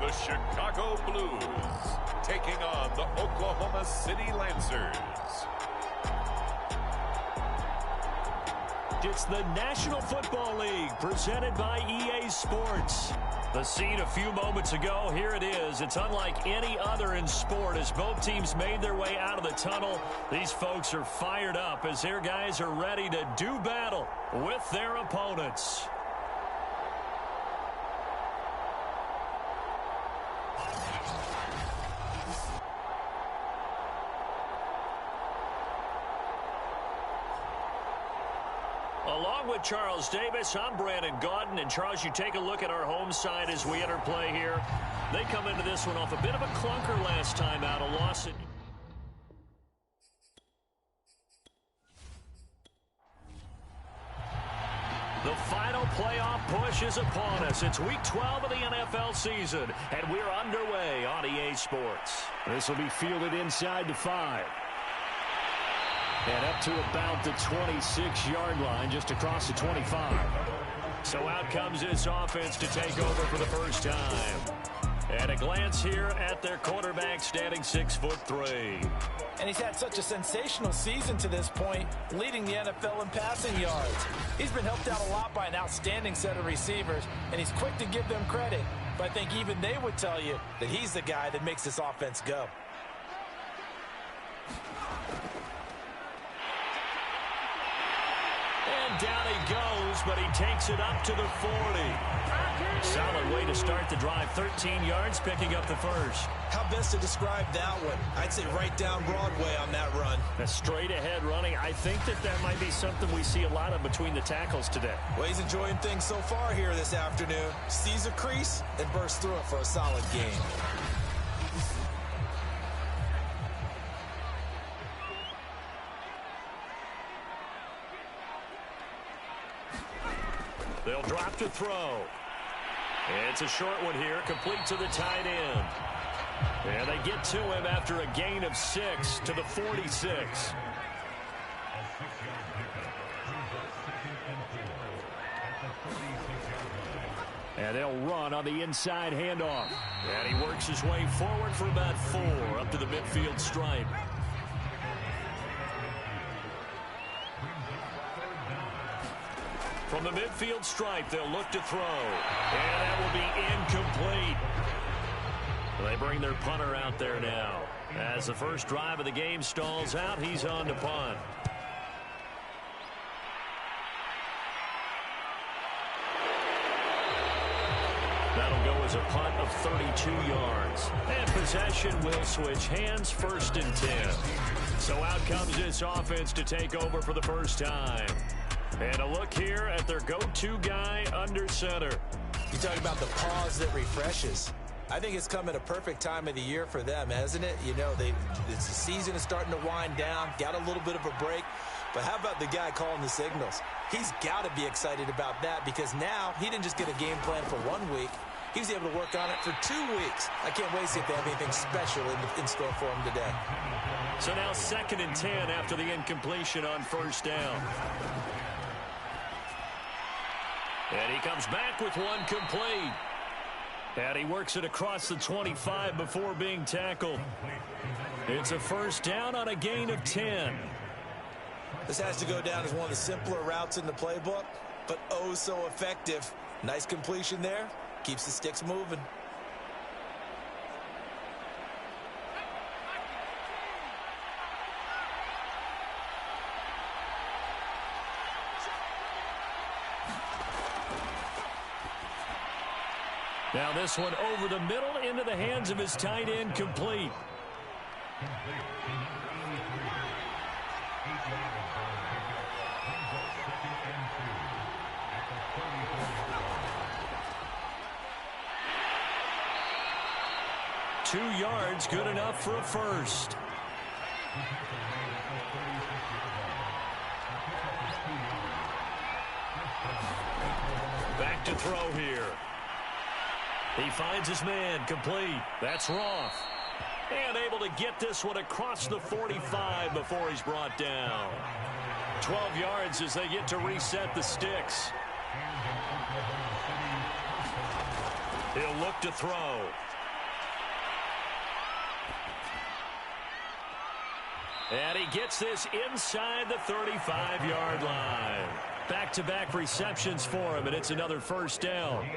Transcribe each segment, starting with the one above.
the Chicago Blues, taking on the Oklahoma City Lancers. It's the National Football League presented by EA Sports. The scene a few moments ago, here it is. It's unlike any other in sport as both teams made their way out of the tunnel. These folks are fired up as their guys are ready to do battle with their opponents. Along with Charles Davis, I'm Brandon Gaudin. And Charles, you take a look at our home side as we enter play here. They come into this one off a bit of a clunker last time out, a loss. The final playoff push is upon us. It's week 12 of the NFL season, and we're underway on EA Sports. This will be fielded inside the 5. And up to about the 26-yard line, just across the 25. So out comes this offense to take over for the first time. At a glance here at their quarterback, standing 6'3". And he's had such a sensational season to this point, leading the NFL in passing yards. He's been helped out a lot by an outstanding set of receivers, and he's quick to give them credit. But I think even they would tell you that he's the guy that makes this offense go. And down he goes, but he takes it up to the 40. Solid way to start the drive. 13 yards, picking up the first. How best to describe that one? I'd say right down Broadway on that run. A straight-ahead running. I think that might be something we see a lot of between the tackles today. Well, he's enjoying things so far here this afternoon. Sees a crease and bursts through it for a solid gain. They'll drop to throw. It's a short one here, complete to the tight end. And they get to him after a gain of 6 to the 46. And they'll run on the inside handoff. And he works his way forward for about 4 up to the midfield stripe. From the midfield stripe, they'll look to throw. And that will be incomplete. They bring their punter out there now. As the first drive of the game stalls out, he's on to punt. That'll go as a punt of 32 yards. And possession will switch hands, 1st and 10. So out comes this offense to take over for the first time. And a look here at their go-to guy under center. You talk about the pause that refreshes. I think it's come at a perfect time of the year for them, hasn't it? You know, the season is starting to wind down, got a little bit of a break. But how about the guy calling the signals? He's got to be excited about that because now he didn't just get a game plan for 1 week. He was able to work on it for 2 weeks. I can't wait to see if they have anything special in store for him today. So now 2nd and 10 after the incompletion on 1st down. And he comes back with one complete. And he works it across the 25 before being tackled. It's a 1st down on a gain of 10. This has to go down as one of the simpler routes in the playbook, but oh so effective. Nice completion there. Keeps the sticks moving. Now this one over the middle into the hands of his tight end, complete. Two yards, good enough for a first. Back to throw here. He finds his man, complete. That's Roth. And able to get this one across the 45 before he's brought down. 12 yards as they get to reset the sticks. He'll look to throw. And he gets this inside the 35-yard line. Back-to-back receptions for him, and it's another first down.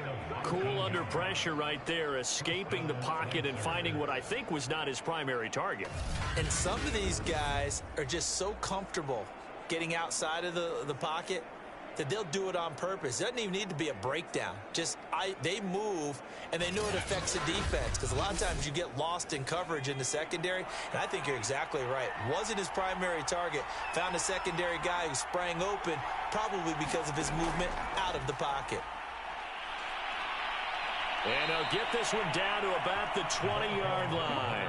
Cool under pressure right there, escaping the pocket and finding what I think was not his primary target. And some of these guys are just so comfortable getting outside of the pocket that they'll do it on purpose. It doesn't even need to be a breakdown. They move, and they know it affects the defense, because a lot of times you get lost in coverage in the secondary, and I think you're exactly right. Wasn't his primary target. Found a secondary guy who sprang open, probably because of his movement out of the pocket. And he'll get this one down to about the 20-yard line.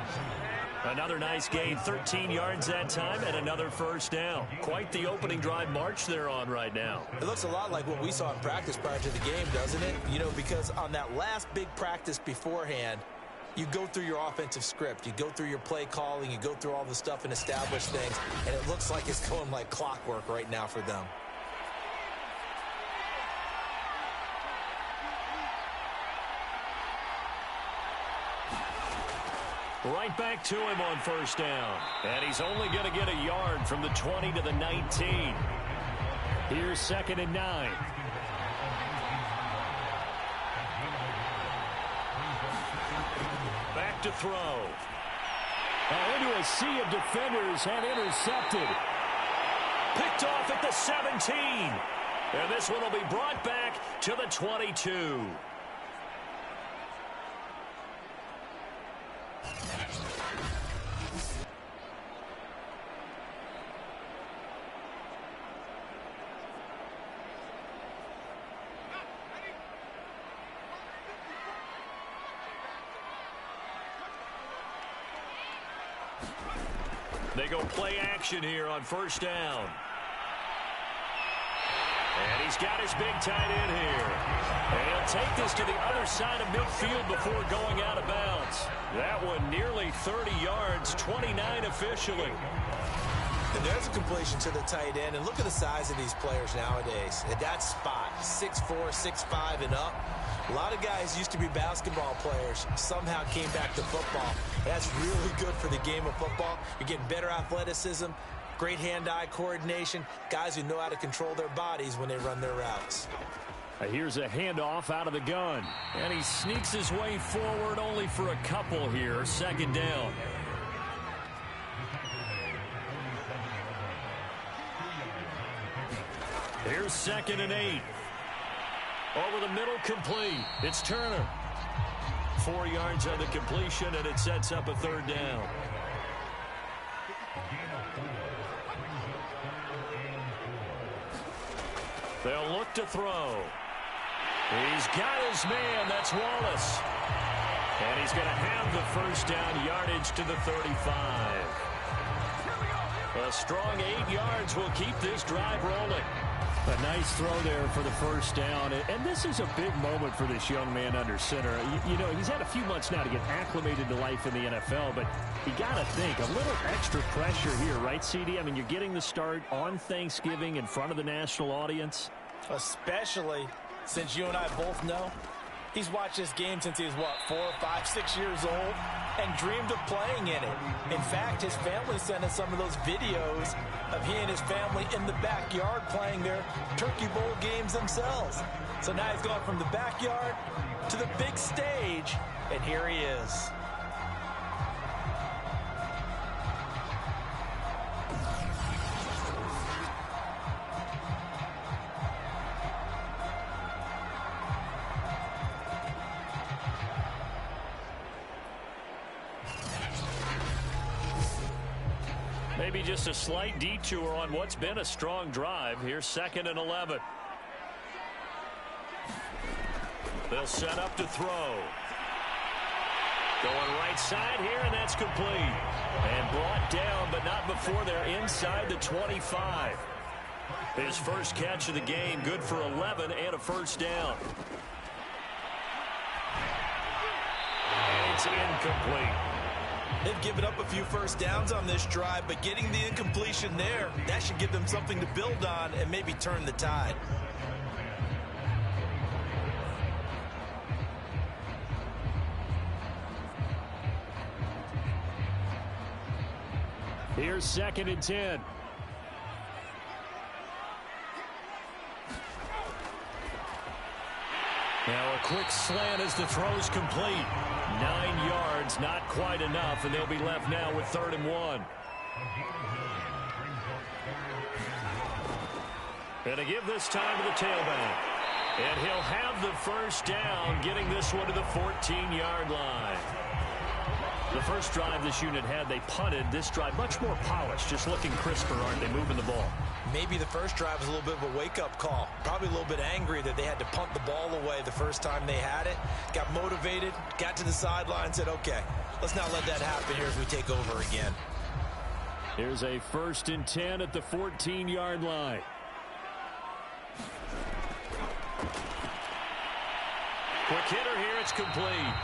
Another nice gain, 13 yards that time, and another first down. Quite the opening drive march they're on right now. It looks a lot like what we saw in practice prior to the game, doesn't it? You know, because on that last big practice beforehand, you go through your offensive script. You go through your play calling. You go through all the stuff and establish things. And it looks like it's going like clockwork right now for them. Right back to him on first down. And he's only going to get a yard from the 20 to the 19. Here's 2nd and 9. Back to throw. Into a sea of defenders and intercepted. Picked off at the 17. And this one will be brought back to the 22. They go play action here on first down. And he's got his big tight end here. And he'll take this to the other side of midfield before going out of bounds. That one nearly 30 yards, 29 officially. And there's a completion to the tight end. And look at the size of these players nowadays. At that spot, 6'4", 6'5", and up. A lot of guys used to be basketball players, somehow came back to football. That's really good for the game of football. You're getting better athleticism, great hand-eye coordination, guys who know how to control their bodies when they run their routes. Here's a handoff out of the gun. And he sneaks his way forward only for a couple here. 2nd down. Here's 2nd and 8. Over the middle, complete. It's Turner. 4 yards on the completion, and it sets up a 3rd down. They'll look to throw. He's got his man. That's Wallace. And he's going to have the first down, yardage to the 35. A strong 8 yards will keep this drive rolling. A nice throw there for the first down. And this is a big moment for this young man under center. You know, he's had a few months now to get acclimated to life in the NFL, but you got to think, a little extra pressure here, right, CD? I mean, you're getting the start on Thanksgiving in front of the national audience. Especially since you and I both know he's watched this game since he was, 4, 5, 6 years old and dreamed of playing in it. In fact, his family sent us some of those videos of he and his family in the backyard playing their Turkey Bowl games themselves. So now he's gone from the backyard to the big stage, and here he is. Maybe just a slight detour on what's been a strong drive. Here's 2nd and 11. They'll set up to throw. Going right side here, and that's complete. And brought down, but not before they're inside the 25. His first catch of the game, good for 11 and a first down. And it's incomplete. They've given up a few first downs on this drive, but getting the incompletion there, that should give them something to build on and maybe turn the tide. Here's 2nd and 10. Now a quick slant as the throw's complete. 9 yards, not quite enough, and they'll be left now with 3rd and 1. And to give this time to the tailback. And he'll have the first down, getting this one to the 14-yard line. The first drive this unit had, they punted. This drive, much more polished, just looking crisper, aren't they, moving the ball? Maybe the first drive was a little bit of a wake-up call. Probably a little bit angry that they had to punt the ball away the first time they had it. Got motivated, got to the sideline, said, okay, let's not let that happen here as we take over again. Here's a 1st and 10 at the 14-yard line. Quick hitter here, it's complete.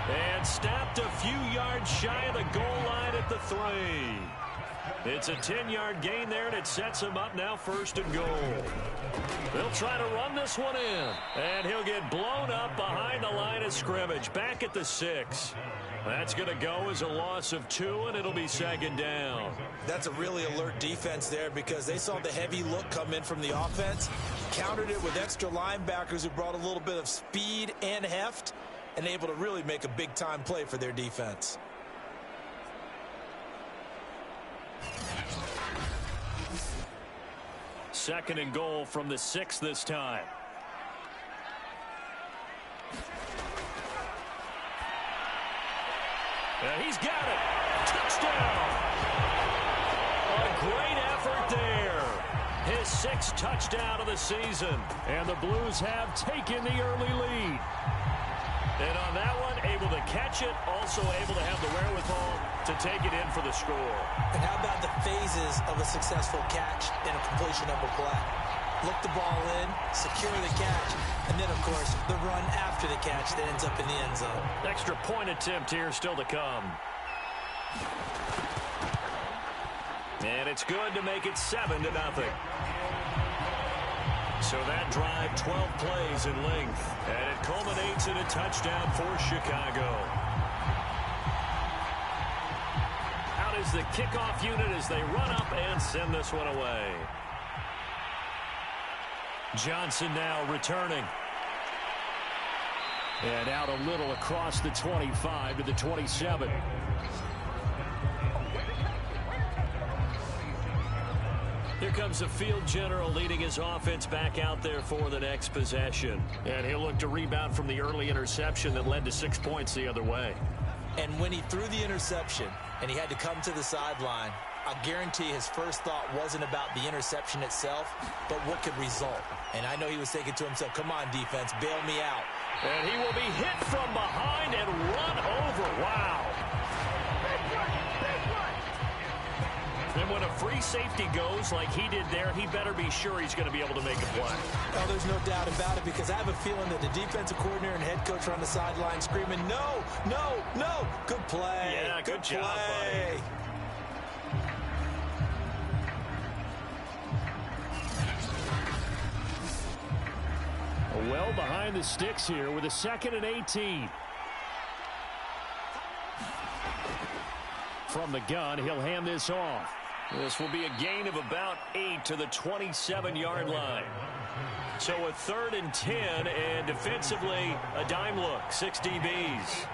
And snapped a few yards shy of the goal line at the 3. It's a 10-yard gain there, and it sets him up now 1st and goal. They'll try to run this one in. And he'll get blown up behind the line of scrimmage, back at the 6. That's going to go as a loss of 2, and it'll be 2nd down. That's a really alert defense there because they saw the heavy look come in from the offense, countered it with extra linebackers who brought a little bit of speed and heft, and able to really make a big-time play for their defense. Second and goal from the 6 this time. He's got it. Touchdown. A great effort there. His 6th touchdown of the season. And the Blues have taken the early lead. And on that one, able to catch it, also able to have the wherewithal to take it in for the score. And how about the phases of a successful catch and a completion of a play? Look the ball in, secure the catch, and then, of course, the run after the catch that ends up in the end zone. Extra point attempt here still to come. And it's good to make it 7-0. So that drive, 12 plays in length, and it culminates in a touchdown for Chicago. Out is the kickoff unit as they run up and send this one away. Johnson now returning. And out a little across the 25 to the 27. Here comes the field general leading his offense back out there for the next possession. And he'll look to rebound from the early interception that led to 6 points the other way. And when he threw the interception and he had to come to the sideline, I guarantee his first thought wasn't about the interception itself, but what could result. And I know he was thinking to himself, come on, defense, bail me out. And he will be hit from behind and run over. Wow. And when a free safety goes like he did there, he better be sure he's going to be able to make a play. Oh, there's no doubt about it, because I have a feeling that the defensive coordinator and head coach are on the sideline screaming, no, no, no. Good play. Yeah, good job, buddy. Well behind the sticks here with a 2nd and 18. From the gun, he'll hand this off. This will be a gain of about 8 to the 27-yard line. So a 3rd and 10, and defensively, a dime look, 6 DBs.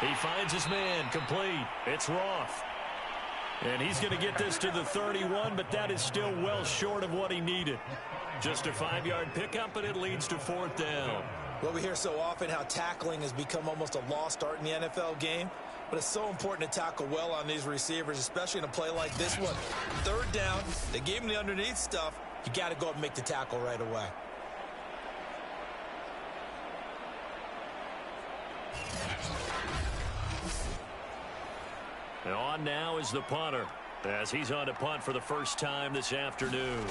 He finds his man, complete. It's Roth. And he's going to get this to the 31, but that is still well short of what he needed. Just a 5-yard pickup, and it leads to 4th down. Well, we hear so often how tackling has become almost a lost art in the NFL game, but it's so important to tackle well on these receivers, especially in a play like this one. 3rd down, they gave him the underneath stuff. You got to go up and make the tackle right away. And on now is the punter, as he's on to punt for the first time this afternoon.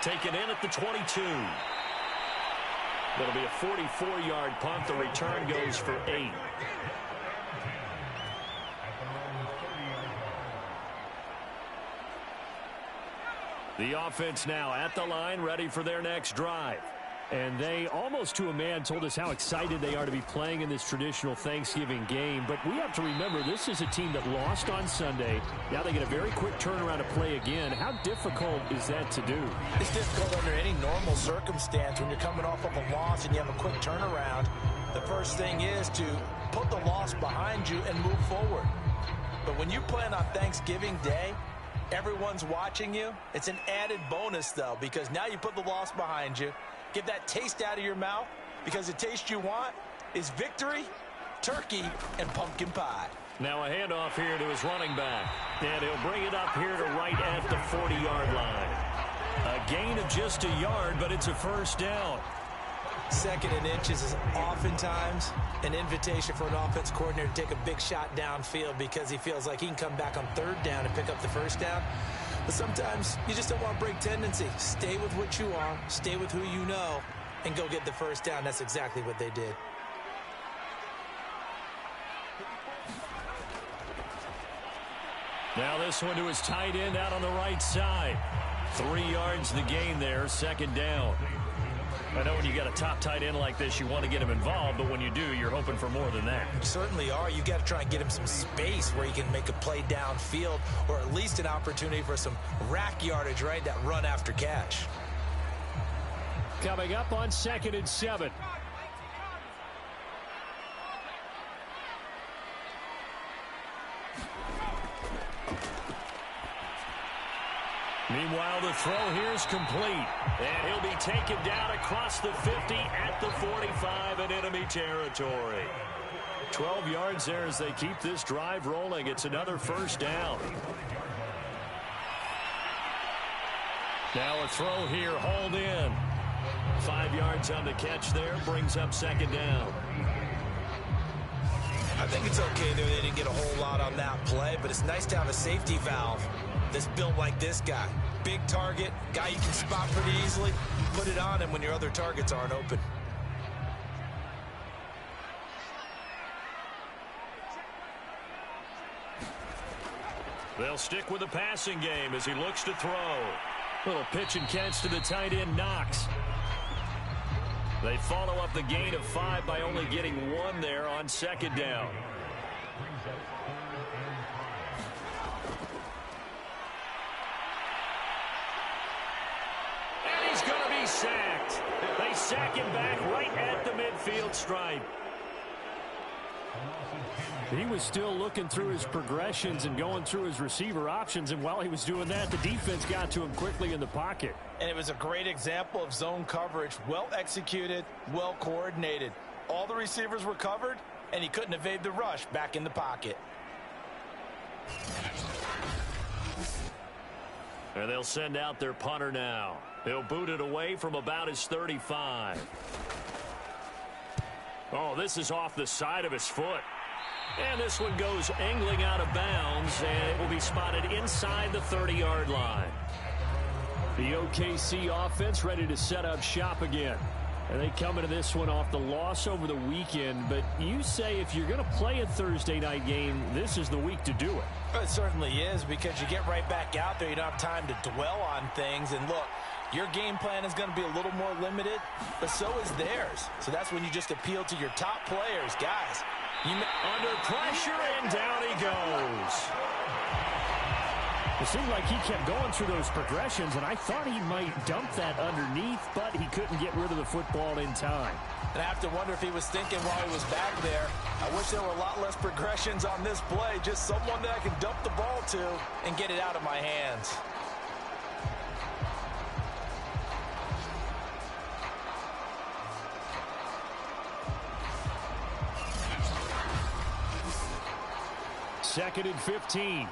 Taken in at the 22. That'll be a 44-yard punt. The return goes for 8. The offense now at the line, ready for their next drive. And they, almost to a man, told us how excited they are to be playing in this traditional Thanksgiving game. But we have to remember, this is a team that lost on Sunday. Now they get a very quick turnaround to play again. How difficult is that to do? It's difficult under any normal circumstance when you're coming off of a loss and you have a quick turnaround. The first thing is to put the loss behind you and move forward. But when you play on Thanksgiving Day, everyone's watching you. It's an added bonus, though, because now you put the loss behind you. Get that taste out of your mouth, because the taste you want is victory, turkey, and pumpkin pie. Now a handoff here to his running back. And he'll bring it up here to right at the 40-yard line. A gain of just a yard, but it's a first down. Second and inches is oftentimes an invitation for an offense coordinator to take a big shot downfield because he feels like he can come back on third down and pick up the first down. But sometimes you just don't want to break tendency. Stay with what you are, stay with who you know, and go get the first down. That's exactly what they did. Now this one to his tight end out on the right side. 3 yards the gain there, second down. I know when you got a top tight end like this, you want to get him involved, but when you do, you're hoping for more than that. You certainly are. You got to try and get him some space where he can make a play downfield, or at least an opportunity for some rack yardage, right? That run after catch. Coming up on 2nd and 7. Meanwhile, the throw here is complete. And he'll be taken down across the 50 at the 45 in enemy territory. 12 yards there as they keep this drive rolling. It's another first down. Now a throw here, hauled in. 5 yards on the catch there, brings up second down. I think it's okay there. They didn't get a whole lot on that play, but it's nice to have a safety valve that's built like this guy. Big target, guy you can spot pretty easily. Put it on him when your other targets aren't open. They'll stick with the passing game as he looks to throw. Little pitch and catch to the tight end, Knox. They follow up the gain of 5 by only getting 1 there on second down. And he's going to be sacked. They sack him back right at the midfield stripe. He was still looking through his progressions and going through his receiver options, and while he was doing that, the defense got to him quickly in the pocket. And it was a great example of zone coverage. Well executed, well coordinated. All the receivers were covered, and he couldn't evade the rush back in the pocket. And they'll send out their punter now. He'll boot it away from about his 35. Oh, this is off the side of his foot. And this one goes angling out of bounds, and it will be spotted inside the 30-yard line. The OKC offense ready to set up shop again. And they come into this one off the loss over the weekend. But you say if you're going to play a Thursday night game, this is the week to do it. Well, it certainly is, because you get right back out there. You don't have time to dwell on things. And look, your game plan is going to be a little more limited, but so is theirs. So that's when you just appeal to your top players. Guys, under pressure, and down he goes. It seemed like he kept going through those progressions, and I thought he might dump that underneath, but he couldn't get rid of the football in time. And I have to wonder if he was thinking while he was back there, I wish there were a lot less progressions on this play, just someone that I can dump the ball to and get it out of my hands. Second and 15.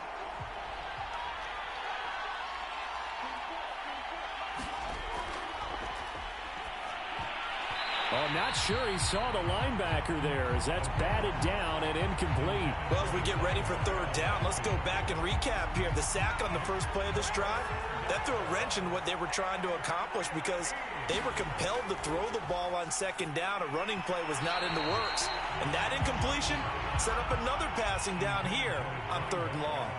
I'm not sure he saw the linebacker there, as that's batted down and incomplete. Well, as we get ready for third down, let's go back and recap here. The sack on the first play of this drive, that threw a wrench in what they were trying to accomplish, because they were compelled to throw the ball on second down. A running play was not in the works. And that incompletion set up another passing down here on 3rd and long.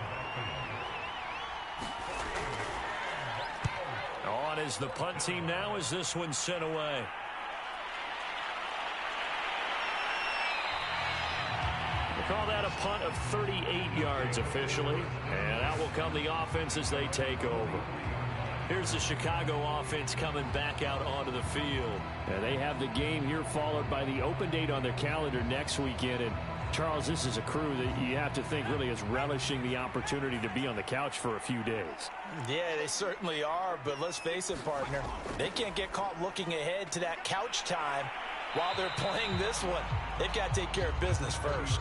on is the punt team now as this one's sent away. We'll call that a punt of 38 yards officially. And out will come the offense as they take over. Here's the Chicago offense coming back out onto the field. And they have the game here followed by the open date on their calendar next weekend. And Charles, this is a crew that you have to think really is relishing the opportunity to be on the couch for a few days. Yeah, they certainly are, but let's face it, partner. They can't get caught looking ahead to that couch time while they're playing this one. They've got to take care of business first.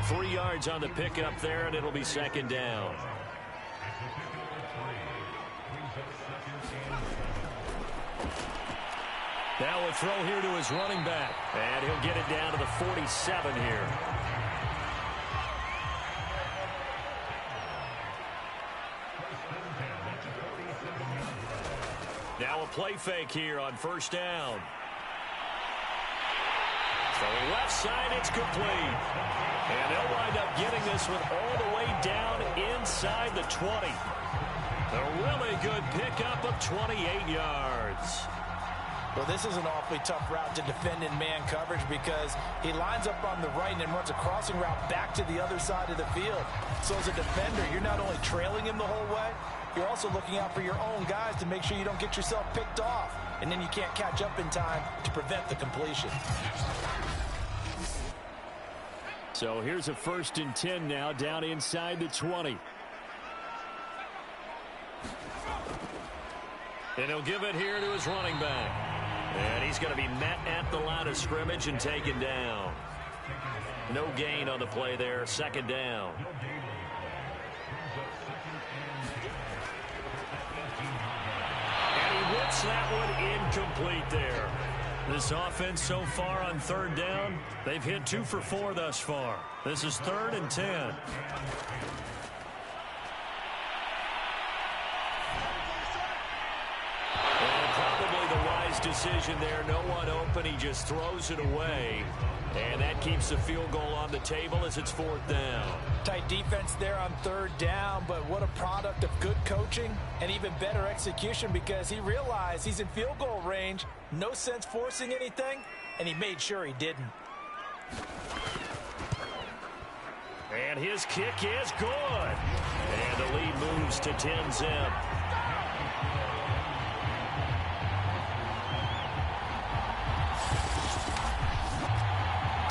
3 yards on the pickup there, and it'll be second down. Now a throw here to his running back. And he'll get it down to the 47 here. Now a play fake here on first down. So left side, it's complete. And they'll wind up getting this one all the way down inside the 20. A really good pickup of 28 yards. Well, this is an awfully tough route to defend in man coverage because he lines up on the right and then runs a crossing route back to the other side of the field. So as a defender, you're not only trailing him the whole way, you're also looking out for your own guys to make sure you don't get yourself picked off. And then you can't catch up in time to prevent the completion. So here's a 1st and 10 now down inside the 20. And he'll give it here to his running back. And he's going to be met at the line of scrimmage and taken down. No gain on the play there. Second down. And he whips that one incomplete there. This offense so far on third down, they've hit 2 for 4 thus far. This is 3rd and 10. Decision there, no one open, he just throws it away, and that keeps the field goal on the table as it's 4th down. Tight defense there on 3rd down, but what a product of good coaching and even better execution because he realized he's in field goal range, no sense forcing anything, and he made sure he didn't. And his kick is good, and the lead moves to 10-zip.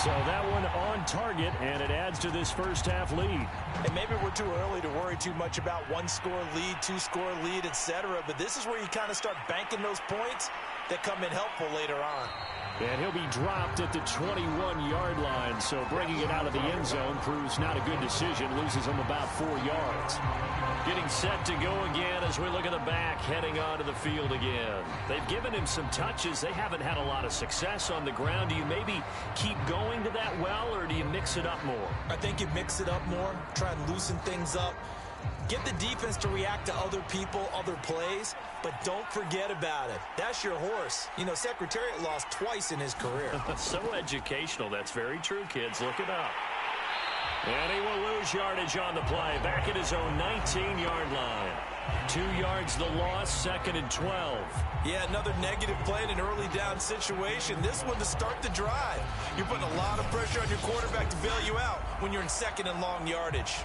So that one on target, and it adds to this first half lead. And maybe we're too early to worry too much about 1-score lead, 2-score lead, etc. But this is where you kind of start banking those points that come in helpful later on. And he'll be dropped at the 21-yard line, so bringing it out of the end zone proves not a good decision, loses him about 4 yards. Getting set to go again as we look at the back, heading onto the field again. They've given him some touches. They haven't had a lot of success on the ground. Do you maybe keep going to that well, or do you mix it up more? I think you mix it up more, try and loosen things up. Get the defense to react to other people, other plays, but don't forget about it. That's your horse. You know, Secretariat lost twice in his career. So educational. That's very true, kids. Look it up. And he will lose yardage on the play. Back at his own 19-yard line. 2 yards the loss, 2nd and 12. Yeah, another negative play in an early down situation. This one to start the drive. You're putting a lot of pressure on your quarterback to bail you out when you're in 2nd and long yardage.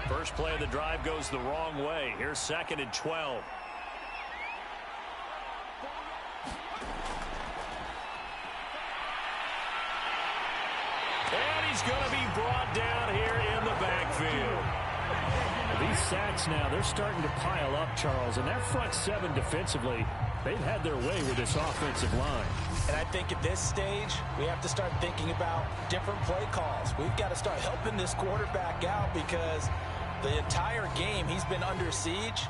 First play of the drive goes the wrong way. Here's 2nd and 12. And he's going to be brought down here in the backfield. These sacks now, they're starting to pile up, Charles, and that front 7 defensively, they've had their way with this offensive line. And I think at this stage, we have to start thinking about different play calls. We've got to start helping this quarterback out because the entire game he's been under siege.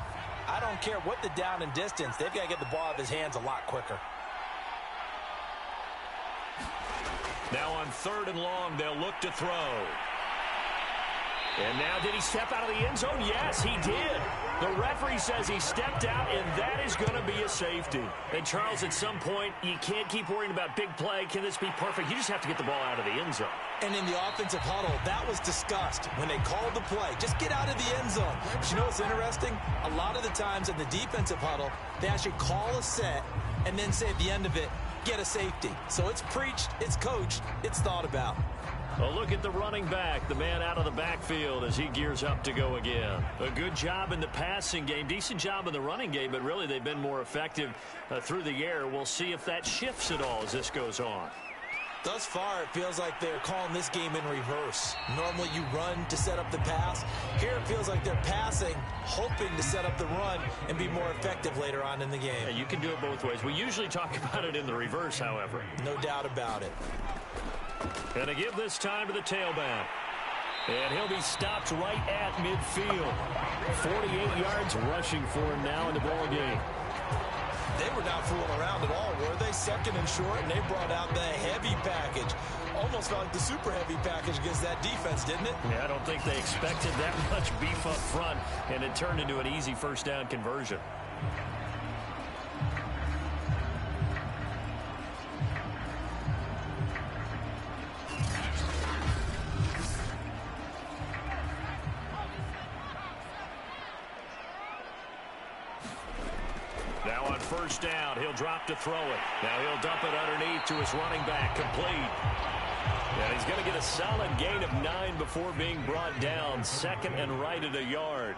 I don't care what the down and distance. They've got to get the ball out of his hands a lot quicker. Now on 3rd and long, they'll look to throw. And now, did he step out of the end zone? Yes, he did. The referee says he stepped out, and that is going to be a safety. And, Charles, at some point, you can't keep worrying about big play. Can this be perfect? You just have to get the ball out of the end zone. And in the offensive huddle, that was discussed when they called the play. Just get out of the end zone. But you know what's interesting? A lot of the times in the defensive huddle, they actually call a set and then say at the end of it, get a safety. So it's preached, it's coached, it's thought about. Well, look at the running back, the man out of the backfield as he gears up to go again. A good job in the passing game, decent job in the running game, but really they've been more effective through the air. We'll see if that shifts at all as this goes on. Thus far, it feels like they're calling this game in reverse. Normally you run to set up the pass. Here it feels like they're passing, hoping to set up the run and be more effective later on in the game. Yeah, you can do it both ways. We usually talk about it in the reverse, however. No doubt about it. And to give this time to the tailback. And he'll be stopped right at midfield. 48 yards rushing for him now in the ball game. They were not fooling around at all, were they? Second and short, and they brought out the heavy package. Almost felt like the super heavy package against that defense, didn't it? Yeah, I don't think they expected that much beef up front, and it turned into an easy first down conversion. Now on first down, he'll drop to throw it. Now he'll dump it underneath to his running back, complete. And he's going to get a solid gain of 9 before being brought down. Second and right at a yard.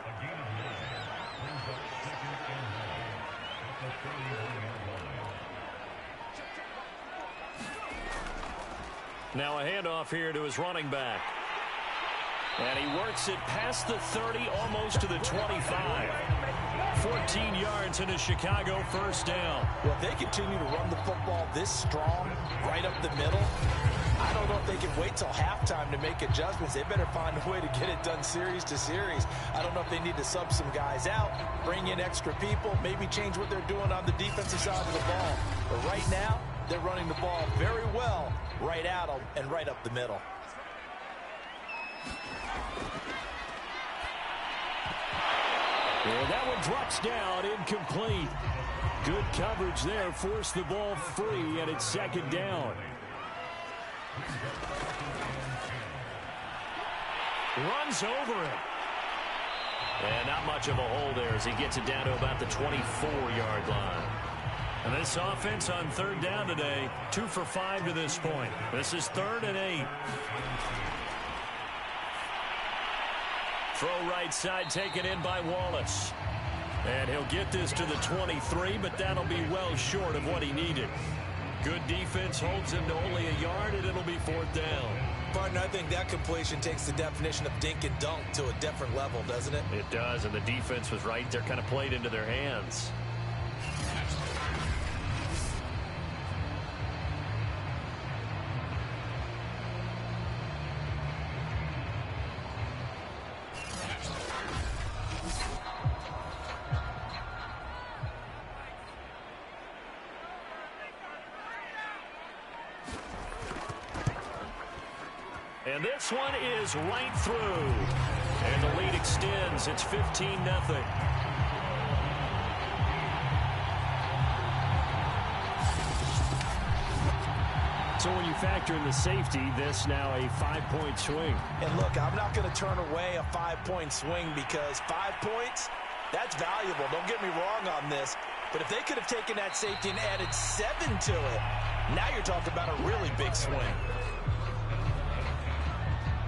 Now a handoff here to his running back. And he works it past the 30, almost to the 25. 14 yards in a Chicago first down. Well, if they continue to run the football this strong, right up the middle, I don't know if they can wait till halftime to make adjustments. They better find a way to get it done series to series. I don't know if they need to sub some guys out, bring in extra people, maybe change what they're doing on the defensive side of the ball. But right now, they're running the ball very well right at them and right up the middle. And that one drops down, incomplete. Good coverage there, forced the ball free, and it's second down. Runs over him. And not much of a hole there as he gets it down to about the 24-yard line. And this offense on third down today, 2 for 5 to this point. This is 3rd and 8. Throw right side taken in by Wallace. And he'll get this to the 23, but that'll be well short of what he needed. Good defense holds him to only a yard, and it'll be 4th down. Partner, I think that completion takes the definition of dink and dunk to a different level, doesn't it? It does, and the defense was right there, kind of played into their hands. And this one is right through. And the lead extends. It's 15-0. So when you factor in the safety, this now a 5-point swing. And look, I'm not going to turn away a 5-point swing because 5 points, that's valuable. Don't get me wrong on this. But if they could have taken that safety and added 7 to it, now you're talking about a really big swing.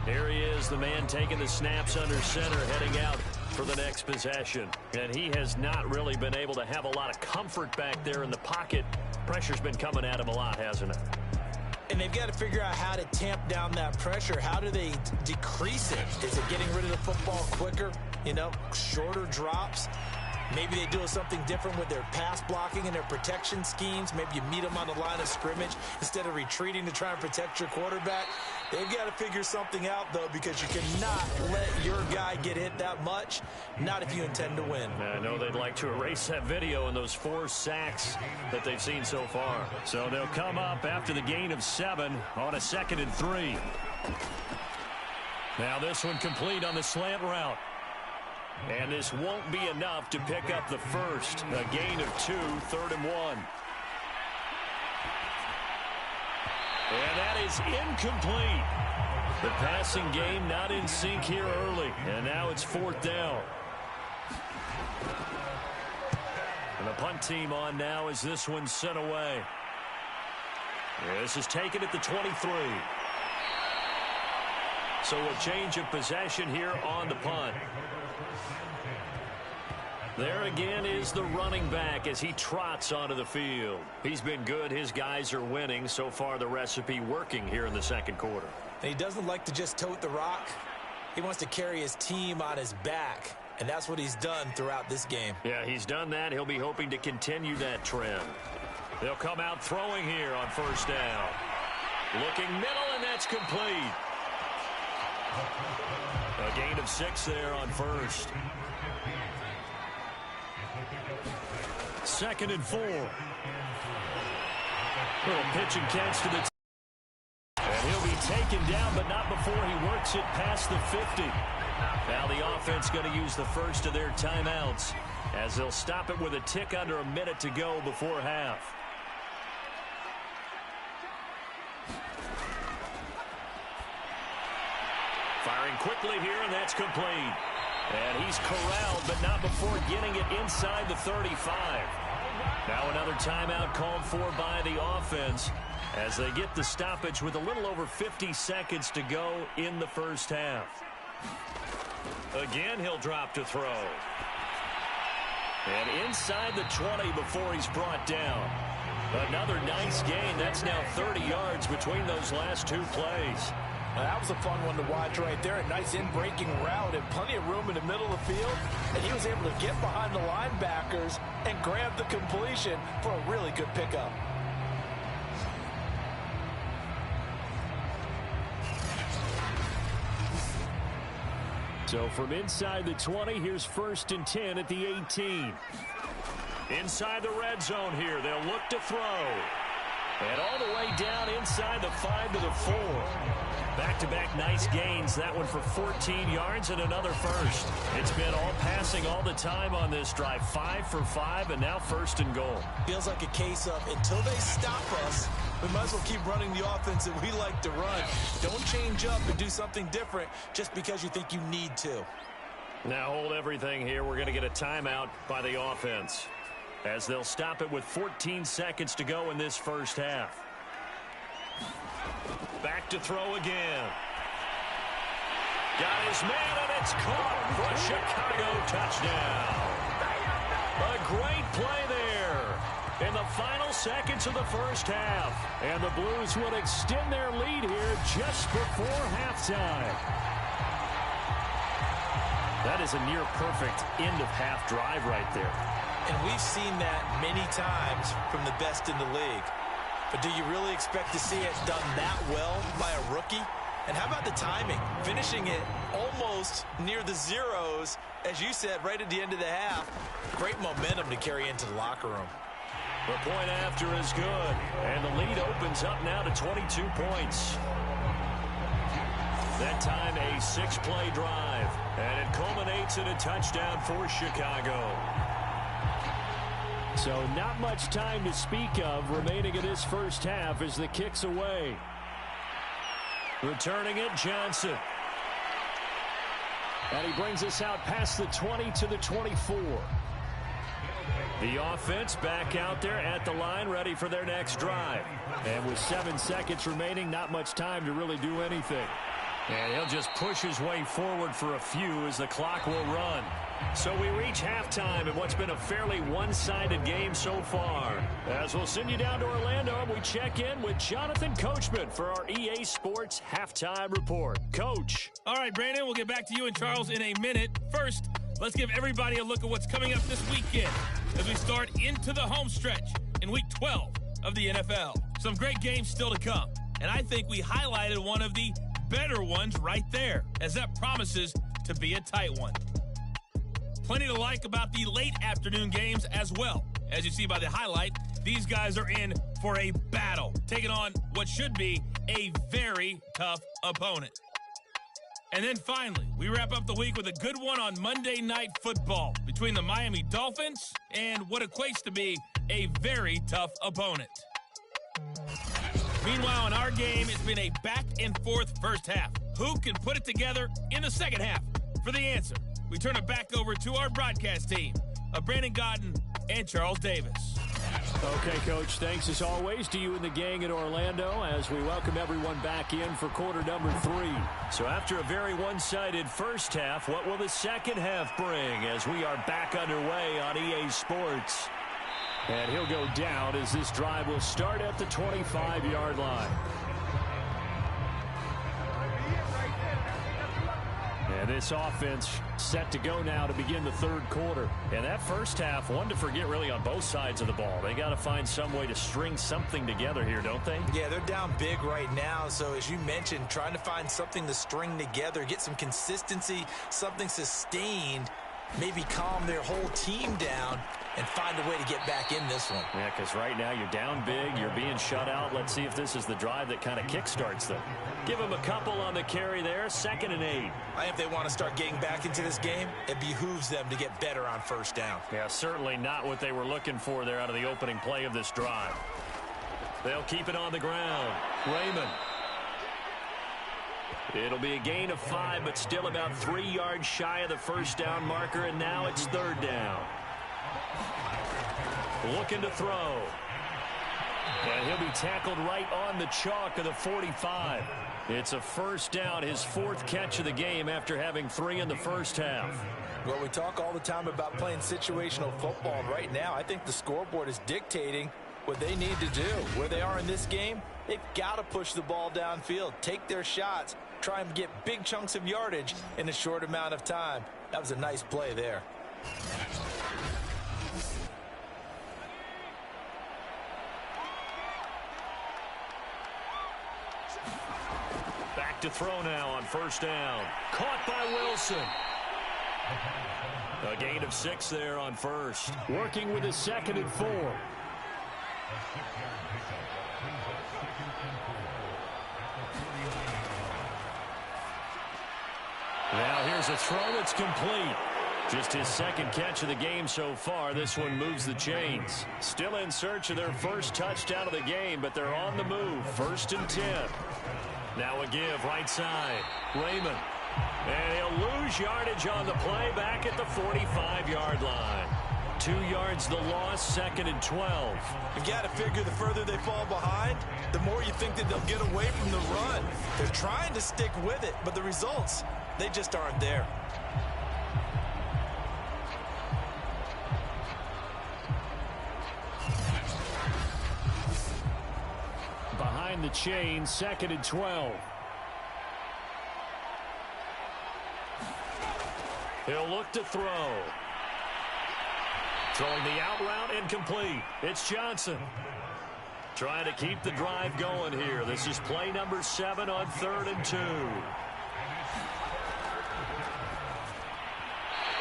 Here he is, the man taking the snaps under center, heading out for the next possession. And he has not really been able to have a lot of comfort back there in the pocket. Pressure's been coming at him a lot, hasn't it? And they've got to figure out how to tamp down that pressure. How do they decrease it? Is it getting rid of the football quicker? You know, shorter drops? Maybe they do something different with their pass blocking and their protection schemes. Maybe you meet them on the line of scrimmage instead of retreating to try and protect your quarterback. They've got to figure something out, though, because you cannot let your guy get hit that much, not if you intend to win. I know they'd like to erase that video and those 4 sacks that they've seen so far. So they'll come up after the gain of 7 on a 2nd and 3. Now this one complete on the slant route. And this won't be enough to pick up the first. A gain of 2, 3rd and 1. And that is incomplete. The passing game not in sync here early. And now it's 4th down. And the punt team on now as this one's sent away. This is taken at the 23. So a change of possession here on the punt. There again is the running back as he trots onto the field. He's been good. His guys are winning. So far the recipe working here in the second quarter. And he doesn't like to just tote the rock. He wants to carry his team on his back. And that's what he's done throughout this game. Yeah, he's done that. He'll be hoping to continue that trend. They'll come out throwing here on 1st down. Looking middle, and that's complete. A gain of 6 there on 1st. 2nd and 4. Little pitch and catch to the and he'll be taken down, but not before he works it past the 50. Now the offense going to use the first of their timeouts as they'll stop it with a tick under a minute to go before half. Firing quickly here, and that's complete. And he's corralled, but not before getting it inside the 35. Now another timeout called for by the offense as they get the stoppage with a little over 50 seconds to go in the first half. Again, he'll drop to throw. And inside the 20 before he's brought down. Another nice gain. That's now 30 yards between those last 2 plays. Now, that was a fun one to watch right there. A nice in-breaking route and plenty of room in the middle of the field. And he was able to get behind the linebackers and grab the completion for a really good pickup. So from inside the 20, here's 1st and 10 at the 18. Inside the red zone here. They'll look to throw. And all the way down inside the 5 to the 4. Back-to-back nice gains. That one for 14 yards and another first. It's been all passing all the time on this drive. 5 for 5, and now 1st and goal. Feels like a case of until they stop us, we might as well keep running the offense that we like to run. Don't change up and do something different just because you think you need to. Now hold everything here. We're going to get a timeout by the offense as they'll stop it with 14 seconds to go in this first half. Back to throw again. Got his man, and it's caught for a Chicago touchdown. A great play there in the final seconds of the first half. And the Blues will extend their lead here just before halftime. That is a near-perfect end-of-half drive right there. And we've seen that many times from the best in the league. But do you really expect to see it done that well by a rookie? And how about the timing? Finishing it almost near the zeros, as you said, right at the end of the half. Great momentum to carry into the locker room. The point after is good. And the lead opens up now to 22 points. That time a 6-play drive. And it culminates in a touchdown for Chicago. So not much time to speak of remaining in this first half as the kick's away. Returning it, Johnson. And he brings us out past the 20 to the 24. The offense back out there at the line, ready for their next drive. And with 7 seconds remaining, not much time to really do anything. And he'll just push his way forward for a few as the clock will run. So we reach halftime in what's been a fairly one-sided game so far. As we'll send you down to Orlando, and we check in with Jonathan Coachman for our EA Sports Halftime Report. Coach. All right, Brandon, we'll get back to you and Charles in a minute. First, let's give everybody a look at what's coming up this weekend as we start into the home stretch in Week 12 of the NFL. Some great games still to come, and I think we highlighted one of the better ones right there, as that promises to be a tight one. Plenty to like about the late afternoon games as well. As you see by the highlight, these guys are in for a battle, taking on what should be a very tough opponent. And then finally, we wrap up the week with a good one on Monday Night Football between the Miami Dolphins and what equates to be a very tough opponent. Meanwhile, in our game, it's been a back-and-forth first half. Who can put it together in the second half? For the answer, we turn it back over to our broadcast team of Brandon Godden and Charles Davis. Okay, Coach, thanks as always to you and the gang in Orlando as we welcome everyone back in for quarter number 3. So after a very one-sided first half, what will the second half bring as we are back underway on EA Sports? And he'll go down as this drive will start at the 25-yard line. And this offense set to go now to begin the third quarter. And that first half, one to forget really on both sides of the ball. They got to find some way to string something together here, don't they? Yeah, they're down big right now. So as you mentioned, trying to find something to string together, get some consistency, something sustained, maybe calm their whole team down and find a way to get back in this one. Yeah, because right now you're down big, you're being shut out. Let's see if this is the drive that kind of kickstarts them. Give them a couple on the carry there, 2nd and 8. I think if they want to start getting back into this game, it behooves them to get better on first down. Yeah, certainly not what they were looking for there out of the opening play of this drive. They'll keep it on the ground. Raymond. It'll be a gain of 5, but still about 3 yards shy of the first down marker, and now it's 3rd down. Looking to throw. And he'll be tackled right on the chalk of the 45. It's a first down, his 4th catch of the game after having 3 in the first half. Well, we talk all the time about playing situational football. Right now, I think the scoreboard is dictating what they need to do. Where they are in this game, they've got to push the ball downfield, take their shots, try and get big chunks of yardage in a short amount of time. That was a nice play there. Back to throw now on first down. Caught by Wilson. A gain of 6 there on first. Working with a 2nd and 4. Now here's a throw that's complete. Just his 2nd catch of the game so far. This one moves the chains. Still in search of their first touchdown of the game, but they're on the move. 1st and 10. Now a give right side. Raymond. And he'll lose yardage on the play back at the 45-yard line. 2 yards the loss, 2nd and 12. You've got to figure the further they fall behind, the more you think that they'll get away from the run. They're trying to stick with it, but the results, they just aren't there. Behind the chain, 2nd and 12. He'll look to throw. Throwing the out route incomplete. It's Johnson. Trying to keep the drive going here. This is play number 7 on 3rd and 2.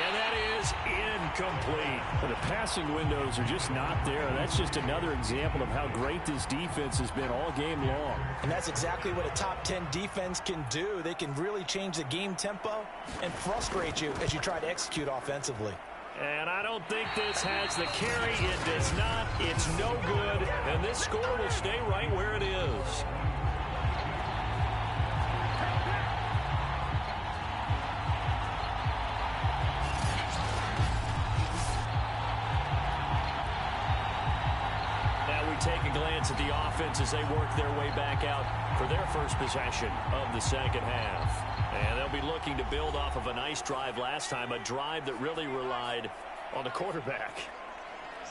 And that is incomplete. Well, the passing windows are just not there. That's just another example of how great this defense has been all game long. And that's exactly what a top 10 defense can do. They can really change the game tempo and frustrate you as you try to execute offensively. And I don't think this has the carry. It does not. It's no good. And this score will stay right where it is. Take a glance at the offense as they work their way back out for their first possession of the second half. And they'll be looking to build off of a nice drive last time, a drive that really relied on the quarterback.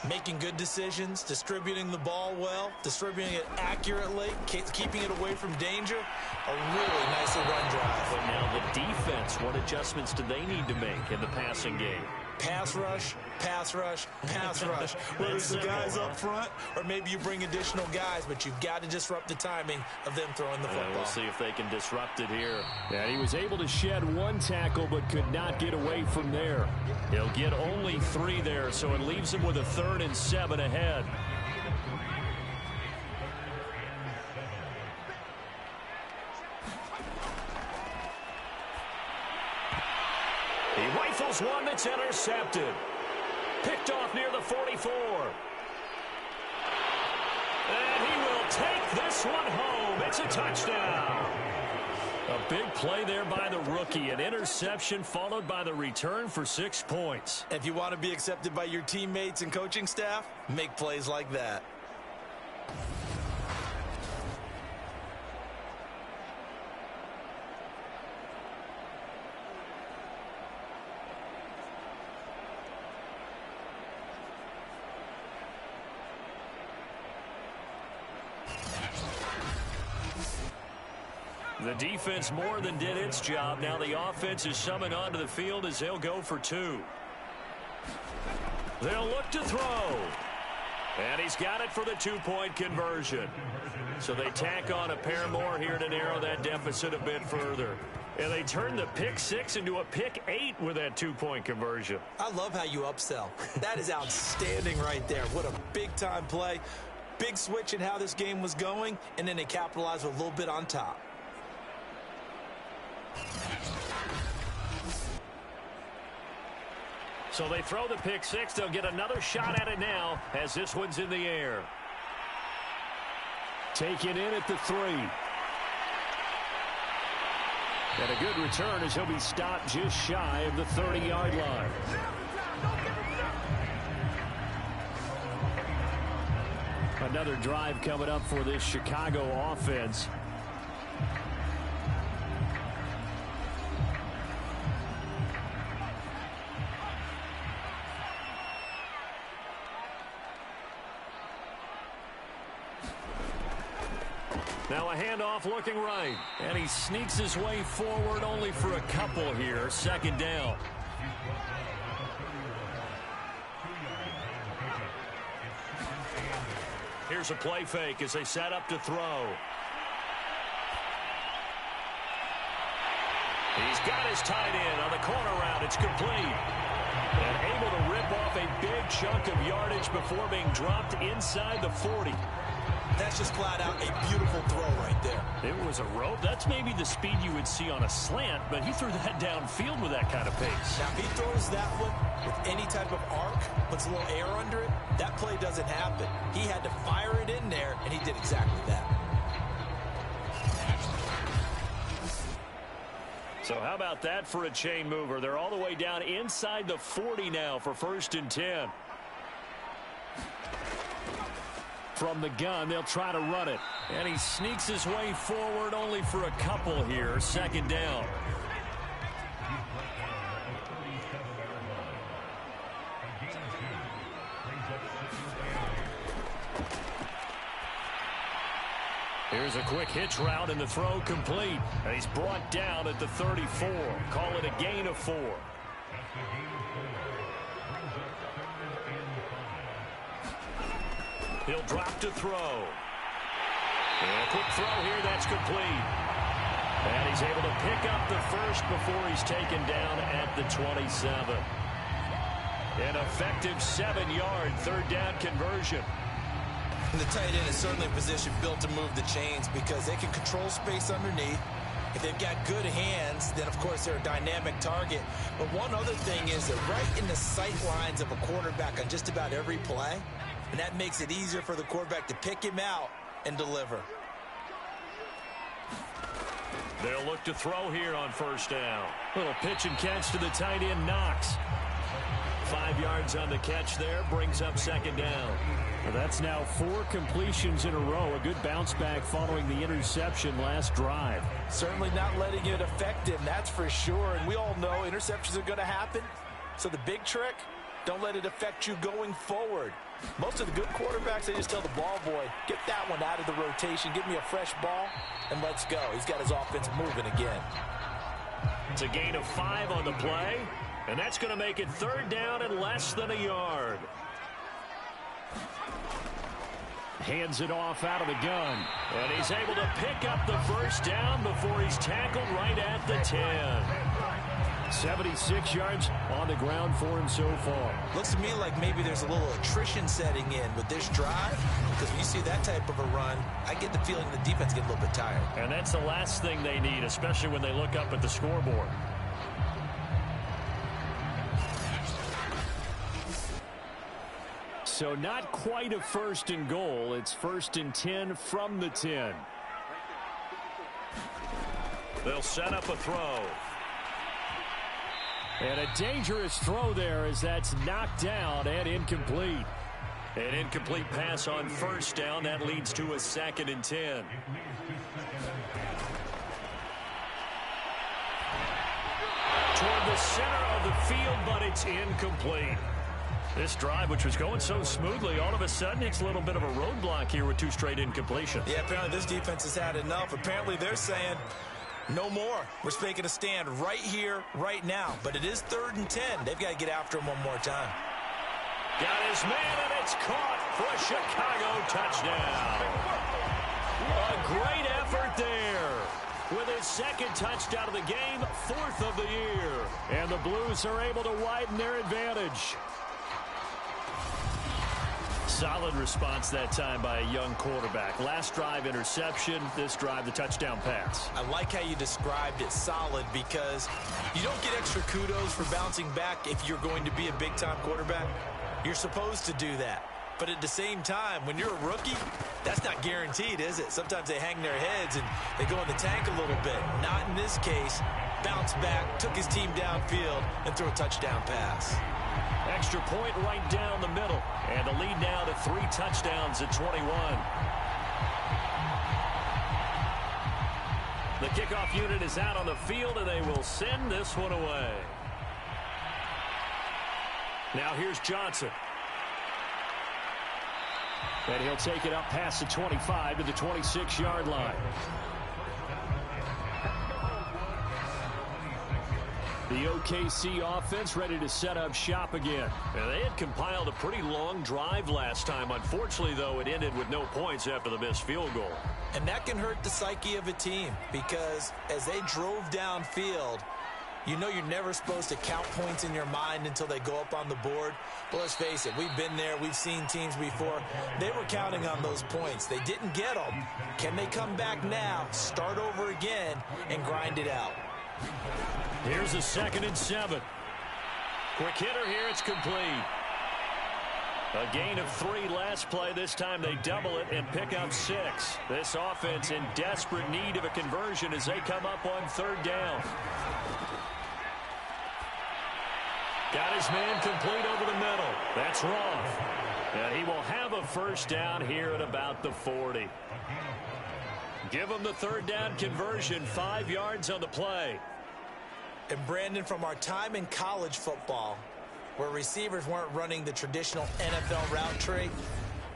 Making good decisions, distributing the ball well, distributing it accurately, keeping it away from danger. A really nicely run drive. But now the defense, what adjustments do they need to make in the passing game? Pass rush, pass rush, pass rush. Whether it's the guys up front or maybe you bring additional guys, but you've got to disrupt the timing of them throwing the football. We'll see if they can disrupt it here. Yeah, he was able to shed 1 tackle but could not get away from there. He'll get only 3 there, so it leaves him with a 3rd and 7 ahead. throws one that's intercepted. Picked off near the 44. And he will take this one home. It's a touchdown. A big play there by the rookie. An interception followed by the return for 6 points. If you want to be accepted by your teammates and coaching staff, make plays like that. The defense more than did its job. Now the offense is summoned onto the field as they'll go for 2. They'll look to throw. And he's got it for the 2-point conversion. So they tack on a pair more here to narrow that deficit a bit further. And they turn the pick 6 into a pick 8 with that 2-point conversion. I love how you upsell. That is outstanding right there. What a big-time play. Big switch in how this game was going, and then they capitalized with a little bit on top. So they throw the pick 6. They'll get another shot at it now as this one's in the air. Taken in at the 3. And a good return as he'll be stopped just shy of the 30-yard line. Another drive coming up for this Chicago offense. Now a handoff looking right. And he sneaks his way forward only for a couple here. 2nd down. Here's a play fake as they set up to throw. He's got his tight end on the corner route. It's complete. And able to rip off a big chunk of yardage before being dropped inside the 40. That's just flat out a beautiful throw right there. It was a rope. That's maybe the speed you would see on a slant, but he threw that downfield with that kind of pace. Now, if he throws that one with any type of arc, puts a little air under it, that play doesn't happen. He had to fire it in there, and he did exactly that. So how about that for a chain mover? They're all the way down inside the 40 now for 1st and 10. From the gun, they'll try to run it. And he sneaks his way forward only for a couple here. 2nd down. Here's a quick hitch route and the throw complete. And he's brought down at the 34. Call it a gain of 4. He'll drop to throw. And a quick throw here, that's complete. And he's able to pick up the first before he's taken down at the 27. An effective 7-yard 3rd down conversion. And the tight end is certainly a position built to move the chains because they can control space underneath. If they've got good hands, then, of course, they're a dynamic target. But one other thing is they're right in the sight lines of a quarterback on just about every play. And that makes it easier for the quarterback to pick him out and deliver. They'll look to throw here on 1st down. Little pitch and catch to the tight end, Knox. 5 yards on the catch there, brings up 2nd down. Well, that's now 4 completions in a row. A good bounce back following the interception last drive. Certainly not letting it affect him, that's for sure. And we all know interceptions are going to happen. So the big trick, don't let it affect you going forward. Most of the good quarterbacks, they just tell the ball boy, get that one out of the rotation, give me a fresh ball, and let's go. He's got his offense moving again. It's a gain of 5 on the play, and that's going to make it 3rd down and less than a yard. Hands it off out of the gun. And he's able to pick up the 1st down before he's tackled right at the 10. 76 yards on the ground for him so far. Looks to me like maybe there's a little attrition setting in with this drive, because when you see that type of a run, I get the feeling the defense gets a little bit tired. And that's the last thing they need, especially when they look up at the scoreboard. So not quite a 1st and goal. It's 1st and 10 from the 10. They'll set up a throw. And a dangerous throw there as that's knocked down and incomplete. An incomplete pass on 1st down. That leads to a 2nd and 10. Toward the center of the field, but it's incomplete. This drive, which was going so smoothly, all of a sudden it's a little bit of a roadblock here with 2 straight incompletions. Yeah, apparently this defense has had enough. Apparently they're saying no more. We're making a stand right here, right now. But it is 3rd and 10. They've got to get after him one more time. Got his man, and it's caught for a Chicago touchdown. A great effort there. With his 2nd touchdown of the game, 4th of the year. And the Blues are able to widen their advantage. Solid response that time by a young quarterback. Last drive, interception. This drive, the touchdown pass. I like how you described it, solid, because you don't get extra kudos for bouncing back if you're going to be a big-time quarterback. You're supposed to do that. But at the same time, when you're a rookie, that's not guaranteed, is it? Sometimes they hang their heads and they go in the tank a little bit. Not in this case. Bounced back, took his team downfield, and threw a touchdown pass. Extra point right down the middle. And the lead now to 3 touchdowns at 21. The kickoff unit is out on the field, and they will send this one away. Now here's Johnson. And he'll take it up past the 25 to the 26-yard line. The OKC offense ready to set up shop again. And they had compiled a pretty long drive last time. Unfortunately, though, it ended with no points after the missed field goal. And that can hurt the psyche of a team because as they drove downfield, you know you're never supposed to count points in your mind until they go up on the board. But let's face it, we've been there. We've seen teams before. They were counting on those points. They didn't get them. Can they come back now, start over again, and grind it out? Here's a 2nd and 7. Quick hitter here. It's complete. A gain of 3 last play. This time they double it and pick up 6. This offense in desperate need of a conversion as they come up on 3rd down. Got his man complete over the middle. That's wrong. And he will have a 1st down here at about the 40. Give him the 3rd down conversion. 5 yards on the play. And Brandon, from our time in college football, where receivers weren't running the traditional NFL route tree,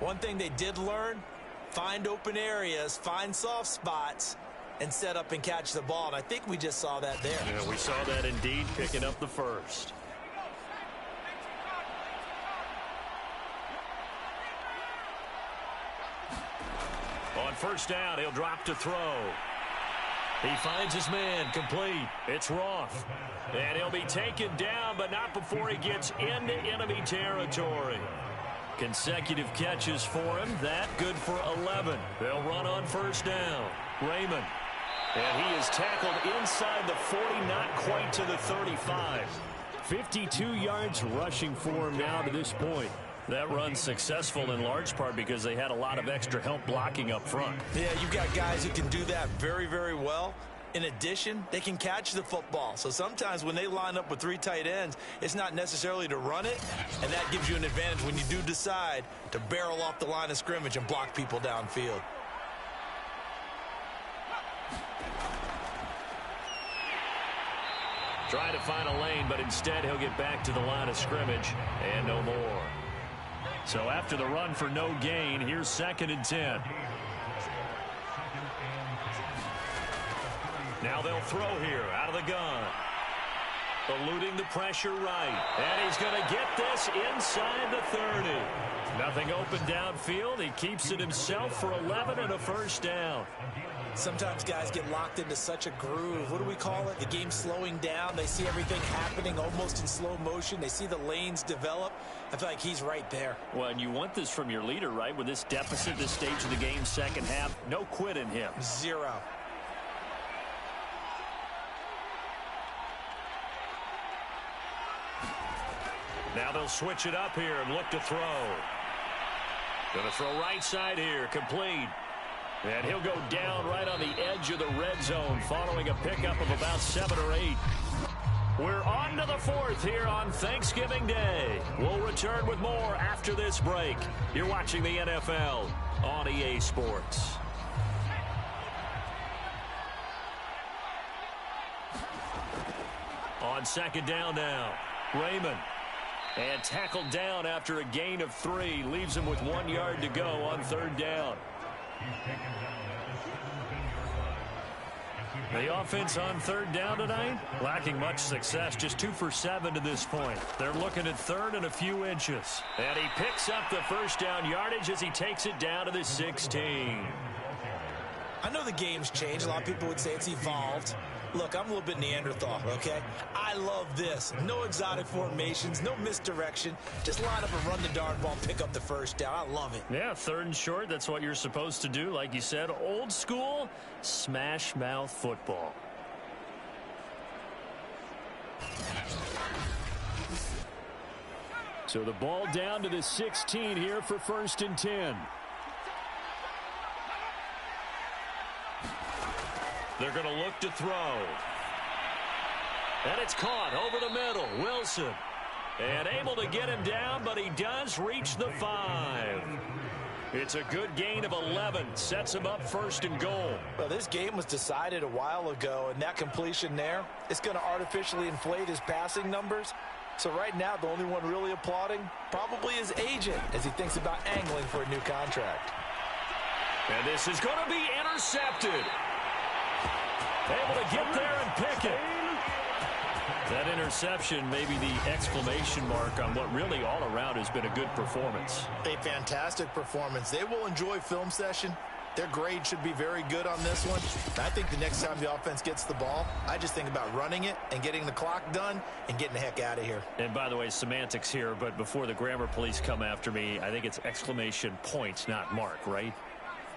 one thing they did learn, find open areas, find soft spots, and set up and catch the ball. And I think we just saw that there. Yeah, we saw that indeed, picking up the 1st. On 1st down, he'll drop to throw. He finds his man complete. It's Roth. And he'll be taken down, but not before he gets into enemy territory. Consecutive catches for him. That good for 11. They'll run on 1st down. Raymond. And he is tackled inside the 40, not quite to the 35. 52 yards rushing for him now to this point. That run's successful in large part because they had a lot of extra help blocking up front. Yeah, you've got guys who can do that very, very well. In addition, they can catch the football. So sometimes when they line up with 3 tight ends, it's not necessarily to run it, and that gives you an advantage when you do decide to barrel off the line of scrimmage and block people downfield. Trying to find a lane, but instead he'll get back to the line of scrimmage and no more. So after the run for no gain, here's 2nd and 10. Now they'll throw here out of the gun. Eluding the pressure right. And he's going to get this inside the 30. Nothing open downfield. He keeps it himself for 11 and a 1st down. Sometimes guys get locked into such a groove. What do we call it? The game slowing down. They see everything happening almost in slow motion. They see the lanes develop. I feel like he's right there. Well, and you want this from your leader, right? With this deficit, this stage of the game, 2nd half, no quit in him. 0. Now they'll switch it up here and look to throw. Going to throw right side here, complete. And he'll go down right on the edge of the red zone following a pickup of about 7 or 8. We're on to the fourth here on Thanksgiving Day. We'll return with more after this break. You're watching the NFL on EA Sports. On second down now, Raymond. And tackled down after a gain of 3. Leaves him with 1 yard to go on third down. The offense on third down tonight, lacking much success, just 2 for 7 to this point. They're looking at third and a few inches. And he picks up the first down yardage as he takes it down to the 16. I know the game's changed. A lot of people would say it's evolved. Look, I'm a little bit Neanderthal, okay? I love this. No exotic formations, no misdirection. Just line up and run the darn ball and pick up the first down. I love it. Yeah, third and short, that's what you're supposed to do. Like you said, old school, smash mouth football. So the ball down to the 16 here for first and 10. They're going to look to throw. And it's caught over the middle. Wilson. And able to get him down, but he does reach the 5. It's a good gain of 11. Sets him up first and goal. Well, this game was decided a while ago, and that completion there is going to artificially inflate his passing numbers. So right now, the only one really applauding probably his agent as he thinks about angling for a new contract. And this is going to be intercepted. Able to get there and pick it. That interception may be the exclamation mark on what really all around has been a good performance. A fantastic performance. They will enjoy film session. Their grade should be very good on this one. I think the next time the offense gets the ball, I just think about running it and getting the clock done and getting the heck out of here. And by the way, semantics here, but before the grammar police come after me, I think it's exclamation points, not mark, right?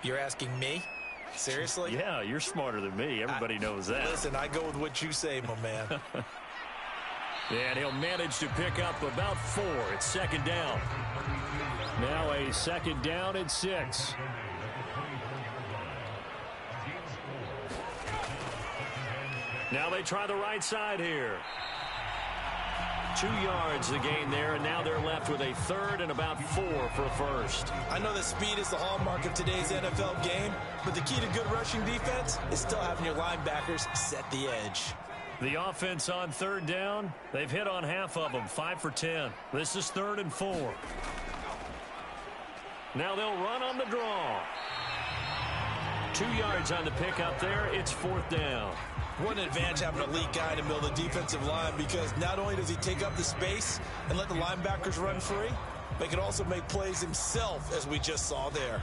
You're asking me? Seriously? Yeah, you're smarter than me. Everybody knows that. Listen, I go with what you say, my man. And he'll manage to pick up about 4. It's second down. Now a second down and 6. Now they try the right side here. 2 yards the gain there, and now they're left with a third and about 4 for a first. I know that speed is the hallmark of today's NFL game, but the key to good rushing defense is still having your linebackers set the edge. The offense on third down, they've hit on half of them, 5 for 10. This is 3rd and 4. Now they'll run on the draw. 2 yards on the pickup there. It's 4th down. What an advantage having an elite guy in the middle of the defensive line, because not only does he take up the space and let the linebackers run free, but he can also make plays himself, as we just saw there.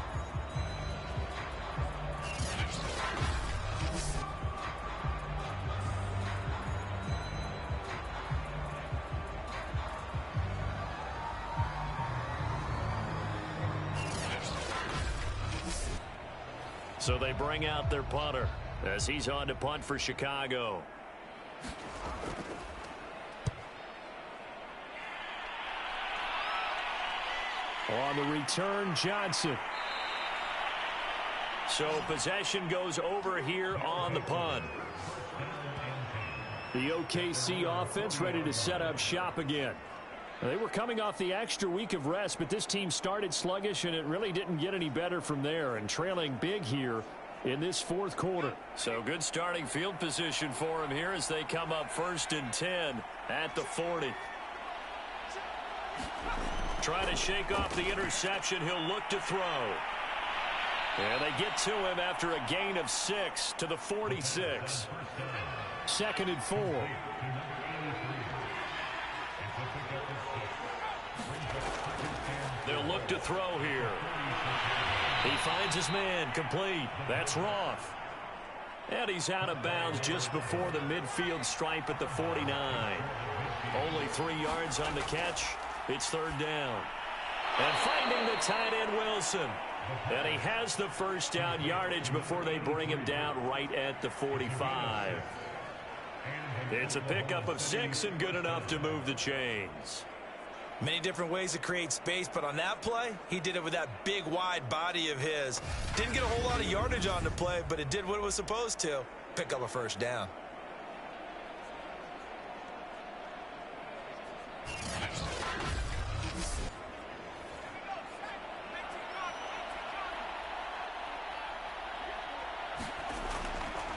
So they bring out their punter as he's on to punt for Chicago. On the return, Johnson. So possession goes over here on the punt. The OKC offense ready to set up shop again. They were coming off the extra week of rest, but this team started sluggish, and it really didn't get any better from there, and trailing big here in this 4th quarter. So good starting field position for him here as they come up 1st and 10 at the 40. Trying to shake off the interception. He'll look to throw. And they get to him after a gain of 6 to the 46. 2nd and 4. They'll look to throw here. He finds his man, complete. That's Roth. And he's out of bounds just before the midfield stripe at the 49. Only 3 yards on the catch. It's 3rd down. And finding the tight end, Wilson. And he has the first down yardage before they bring him down right at the 45. It's a pickup of 6 and good enough to move the chains. Many different ways to create space, but on that play, he did it with that big, wide body of his. Didn't get a whole lot of yardage on the play, but it did what it was supposed to. Pick up a first down.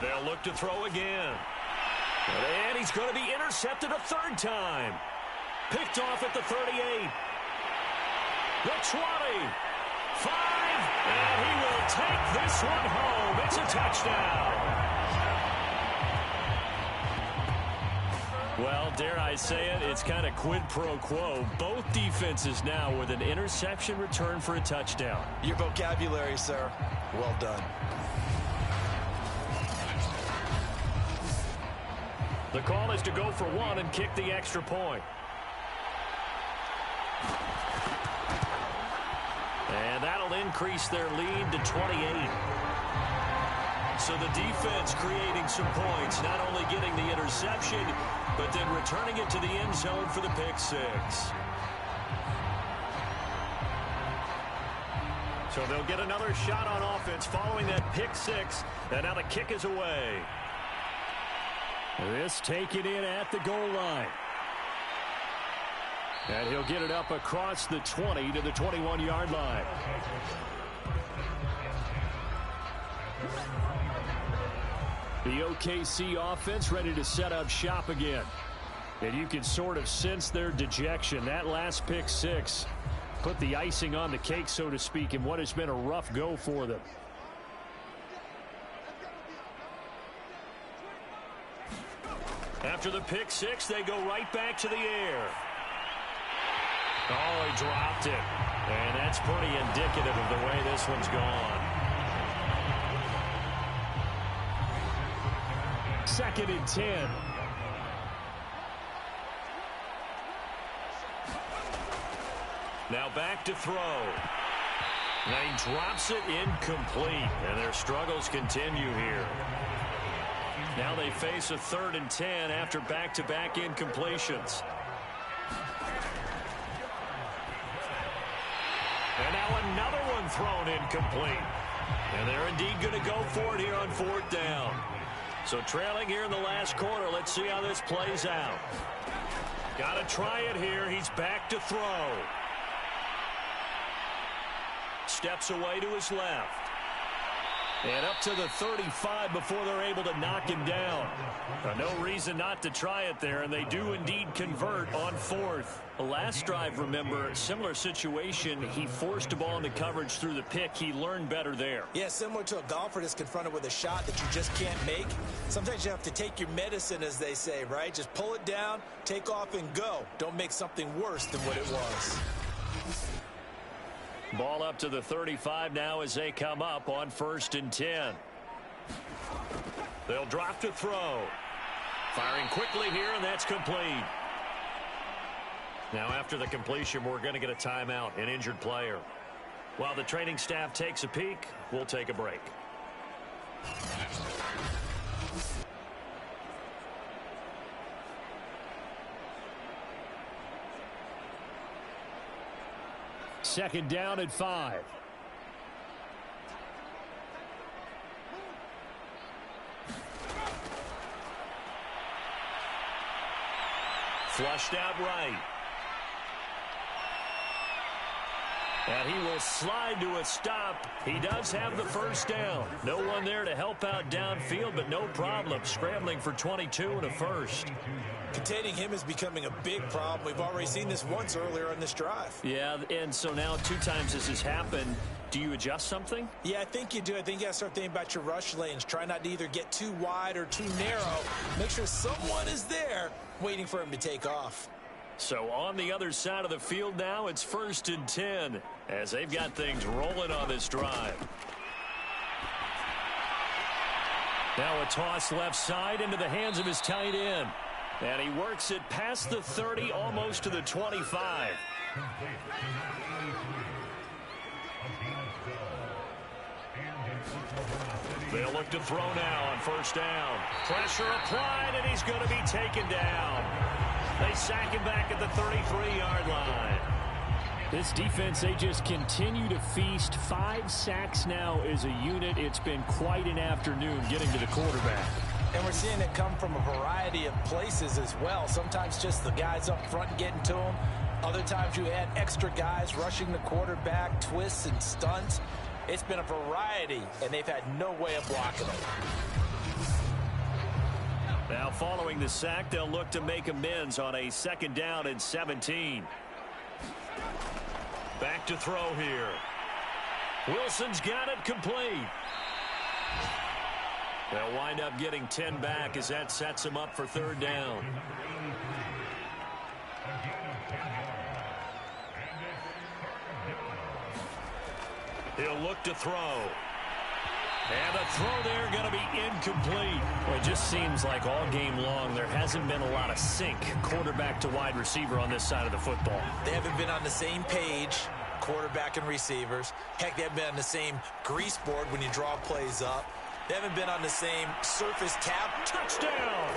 They'll look to throw again. And he's going to be intercepted a third time. Picked off at the 38. The 20. 5. And he will take this one home. It's a touchdown. Well, dare I say it, it's kind of quid pro quo. Both defenses now with an interception return for a touchdown. Your vocabulary, sir. Well done. The call is to go for one and kick the extra point. And that'll increase their lead to 28. So the defense creating some points, not only getting the interception, but then returning it to the end zone for the pick six. So they'll get another shot on offense following that pick six. And now the kick is away. This taken in at the goal line. And he'll get it up across the 20 to the 21-yard line. The OKC offense ready to set up shop again. And you can sort of sense their dejection. That last pick six put the icing on the cake, so to speak, in what has been a rough go for them. After the pick six, they go right back to the air. Oh, he dropped it. And that's pretty indicative of the way this one's gone. 2nd and 10. Now back to throw. And he drops it incomplete. And their struggles continue here. Now they face a 3rd and 10 after back-to-back incompletions. And now another one thrown incomplete. And they're indeed going to go for it here on 4th down. So trailing here in the last quarter, let's see how this plays out. Got to try it here. He's back to throw. Steps away to his left. And up to the 35 before they're able to knock him down. No reason not to try it there, and they do indeed convert on 4th. The last drive, remember, similar situation. He forced a ball into coverage through the pick. He learned better there. Yeah, similar to a golfer that's confronted with a shot that you just can't make. Sometimes you have to take your medicine, as they say, right? Just pull it down, take off, and go. Don't make something worse than what it was. Ball up to the 35 now as they come up on 1st and 10. They'll drop to throw. Firing quickly here, and that's complete. Now after the completion, we're going to get a timeout, an injured player. While the training staff takes a peek, we'll take a break. Second down at 5. Flushed out right. And he will slide to a stop. He does have the first down. No one there to help out downfield, but no problem. Scrambling for 22 and a first. Containing him is becoming a big problem. We've already seen this once earlier on this drive. Yeah, and so now 2 times this has happened. Do you adjust something? Yeah, I think you do. I think you got to start thinking about your rush lanes. Try not to either get too wide or too narrow. Make sure someone is there waiting for him to take off. So on the other side of the field now, it's 1st and 10 as they've got things rolling on this drive. Now a toss left side into the hands of his tight end. And he works it past the 30, almost to the 25. They'll look to throw now on 1st down. Pressure applied, and he's going to be taken down. They sack him back at the 33-yard line. This defense, they just continue to feast. 5 sacks now as a unit. It's been quite an afternoon getting to the quarterback. And we're seeing it come from a variety of places as well. Sometimes just the guys up front getting to him. Other times you add extra guys rushing the quarterback, twists and stunts. It's been a variety, and they've had no way of blocking them. Now following the sack, they'll look to make amends on a 2nd down and 17. Back to throw here. Wilson's got it complete. They'll wind up getting 10 back as that sets them up for 3rd down. He'll look to throw. And the throw there going to be incomplete. Well, it just seems like all game long there hasn't been a lot of sync quarterback to wide receiver on this side of the football. They haven't been on the same page, quarterback and receivers. Heck, they haven't been on the same grease board when you draw plays up. They haven't been on the same surface tap. Touchdown!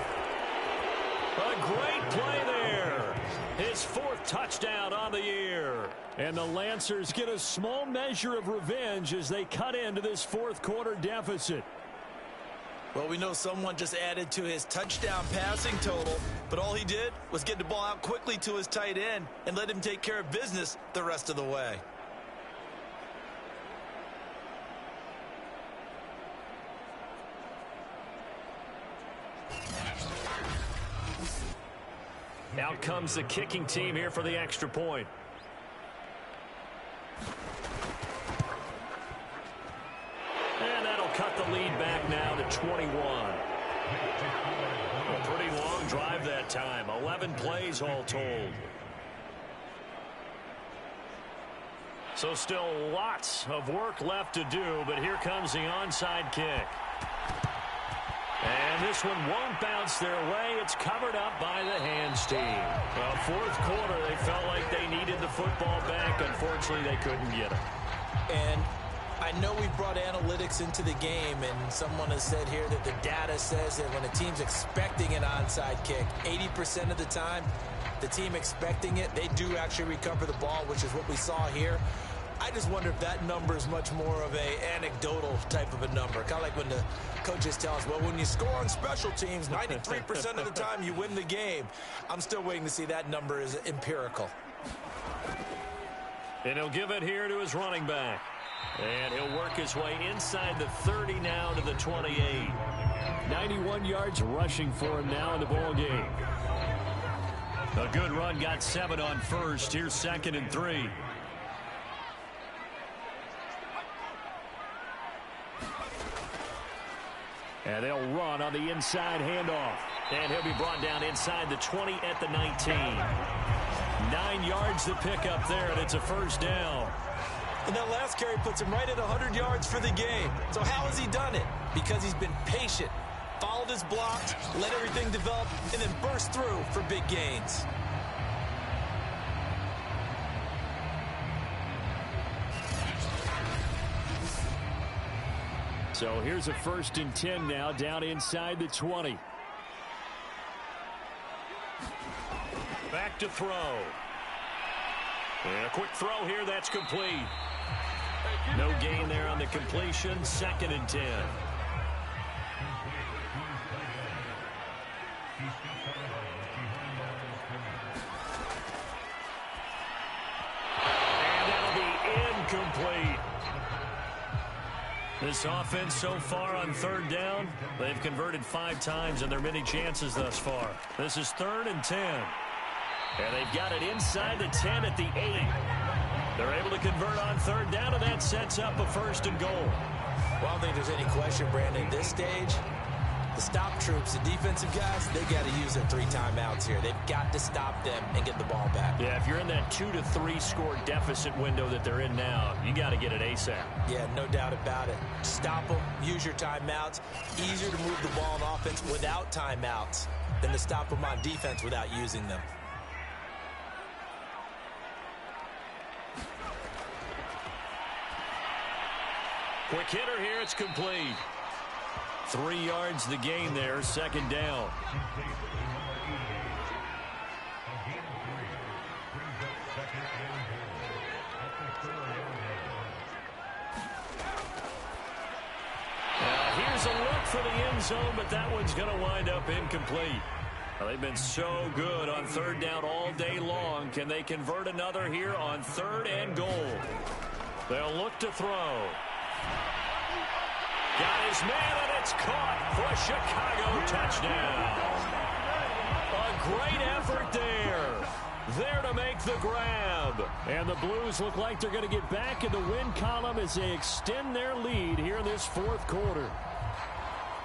A great play there. His 4th touchdown on the year. And the Lancers get a small measure of revenge as they cut into this 4th quarter deficit. Well, we know someone just added to his touchdown passing total, but all he did was get the ball out quickly to his tight end and let him take care of business the rest of the way. Out comes the kicking team here for the extra point. And that'll cut the lead back now to 21. A pretty long drive that time. 11 plays all told. So still lots of work left to do, but here comes the onside kick. And this one won't bounce their way. It's covered up by the hands team. Well, 4th quarter, they felt like they needed the football back. Unfortunately, they couldn't get it. And I know we brought analytics into the game, and someone has said here that the data says that when a team's expecting an onside kick, 80% of the time, the team expecting it, they do actually recover the ball, which is what we saw here. I just wonder if that number is much more of a anecdotal type of a number. Kind of like when the coaches tell us, well, when you score on special teams, 93% of the time you win the game. I'm still waiting to see that number is empirical. And he'll give it here to his running back. And he'll work his way inside the 30 now to the 28. 91 yards rushing for him now in the ball game. A good run, got 7 on first. Here's 2nd and 3. And they'll run on the inside handoff. And he'll be brought down inside the 20 at the 19. 9 yards to pick up there, and it's a 1st down. And that last carry puts him right at 100 yards for the game. So how has he done it? Because he's been patient, followed his blocks, let everything develop, and then burst through for big gains. So here's a 1st and 10 now, down inside the 20. Back to throw. And a quick throw here, that's complete. No gain there on the completion. 2nd and 10. And that'll be incomplete. This offense so far on 3rd down, they've converted 5 times in their many chances thus far. This is 3rd and 10. And they've got it inside the 10 at the 8. They're able to convert on 3rd down, and that sets up a 1st and goal. Well, I don't think there's any question, Brandon, at this stage, the stop troops, the defensive guys, they got to use their 3 timeouts here. They've got to stop them and get the ball back. Yeah, if you're in that 2 to 3 score deficit window that they're in now, you got to get it ASAP. Yeah, no doubt about it. Stop them, use your timeouts. Easier to move the ball on offense without timeouts than to stop them on defense without using them. Quick hitter here, it's complete. 3 yards the gain there, 2nd down. Here's a look for the end zone, but that one's going to wind up incomplete. Well, they've been so good on third down all day long. Can they convert another here on third and goal? They'll look to throw. Got his man, and it's caught for a Chicago touchdown. A great effort there. There to make the grab. And the Blues look like they're going to get back in the win column as they extend their lead here in this fourth quarter.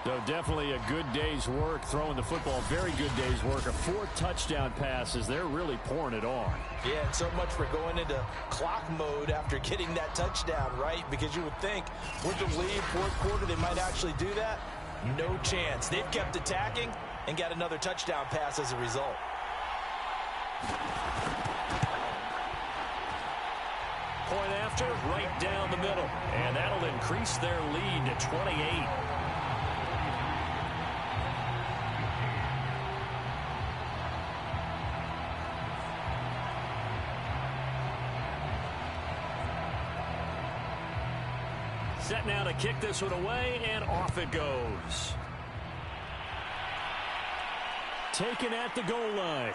So definitely a good day's work throwing the football. Very good day's work. A 4 touchdown passes. They're really pouring it on. Yeah, and so much for going into clock mode after getting that touchdown, right? Because you would think with the lead, fourth quarter, they might actually do that. No chance. They've kept attacking and got another touchdown pass as a result. Point after, right down the middle. And that'll increase their lead to 28. Set now to kick this one away, and off it goes. Taken at the goal line.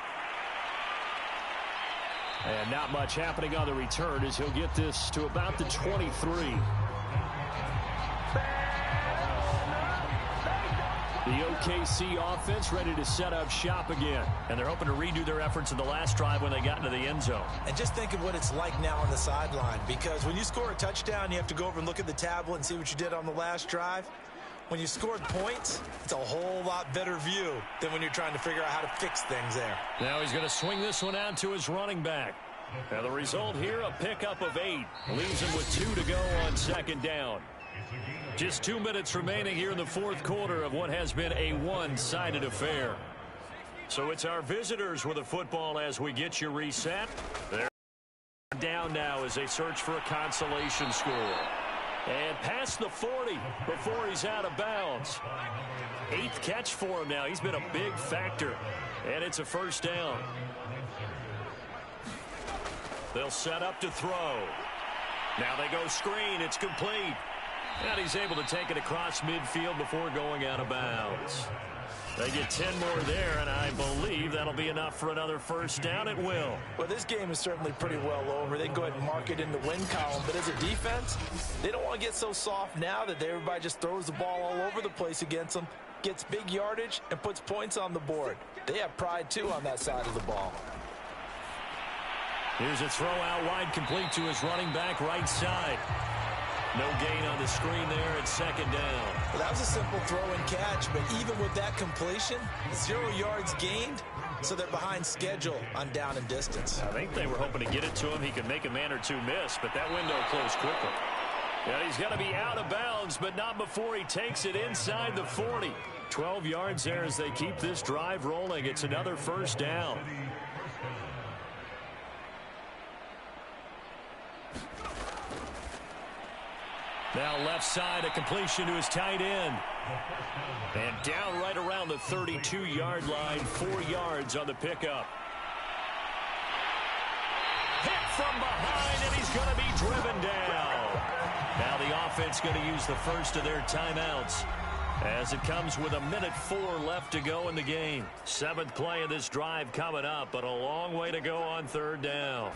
And not much happening on the return as he'll get this to about the 23. The OKC offense ready to set up shop again. And they're hoping to redo their efforts in the last drive when they got into the end zone. And just think of what it's like now on the sideline, because when you score a touchdown, you have to go over and look at the tablet and see what you did on the last drive. When you scored points, it's a whole lot better view than when you're trying to figure out how to fix things there. Now he's going to swing this one out to his running back. And the result here, a pickup of 8. Leaves him with 2 to go on second down. Just 2 minutes remaining here in the fourth quarter of what has been a one-sided affair. So it's our visitors with the football as we get you reset. They're down now as they search for a consolation score. And past the 40 before he's out of bounds. 8th catch for him now. He's been a big factor. And it's a first down. They'll set up to throw. Now they go screen. It's complete. And he's able to take it across midfield before going out of bounds. They get 10 more there, and I believe that'll be enough for another first down. It will. Well, this game is certainly pretty well over. They can go ahead and mark it in the win column. But as a defense, they don't want to get so soft now that everybody just throws the ball all over the place against them, gets big yardage, and puts points on the board. They have pride, too, on that side of the ball. Here's a throw out wide, complete to his running back right side. No gain on the screen there at second down. Well, that was a simple throw and catch, but even with that completion, 0 yards gained, so they're behind schedule on down and distance. I think they were hoping to get it to him. He could make a man or two miss, but that window closed quickly. Yeah, he's going to be out of bounds, but not before he takes it inside the 40. 12 yards there as they keep this drive rolling. It's another first down. Now left side, a completion to his tight end. And down right around the 32-yard line, 4 yards on the pickup. Hit from behind, and he's going to be driven down. Now the offense going to use the first of their timeouts as it comes with 1:04 left to go in the game. 7th play of this drive coming up, but a long way to go on third down.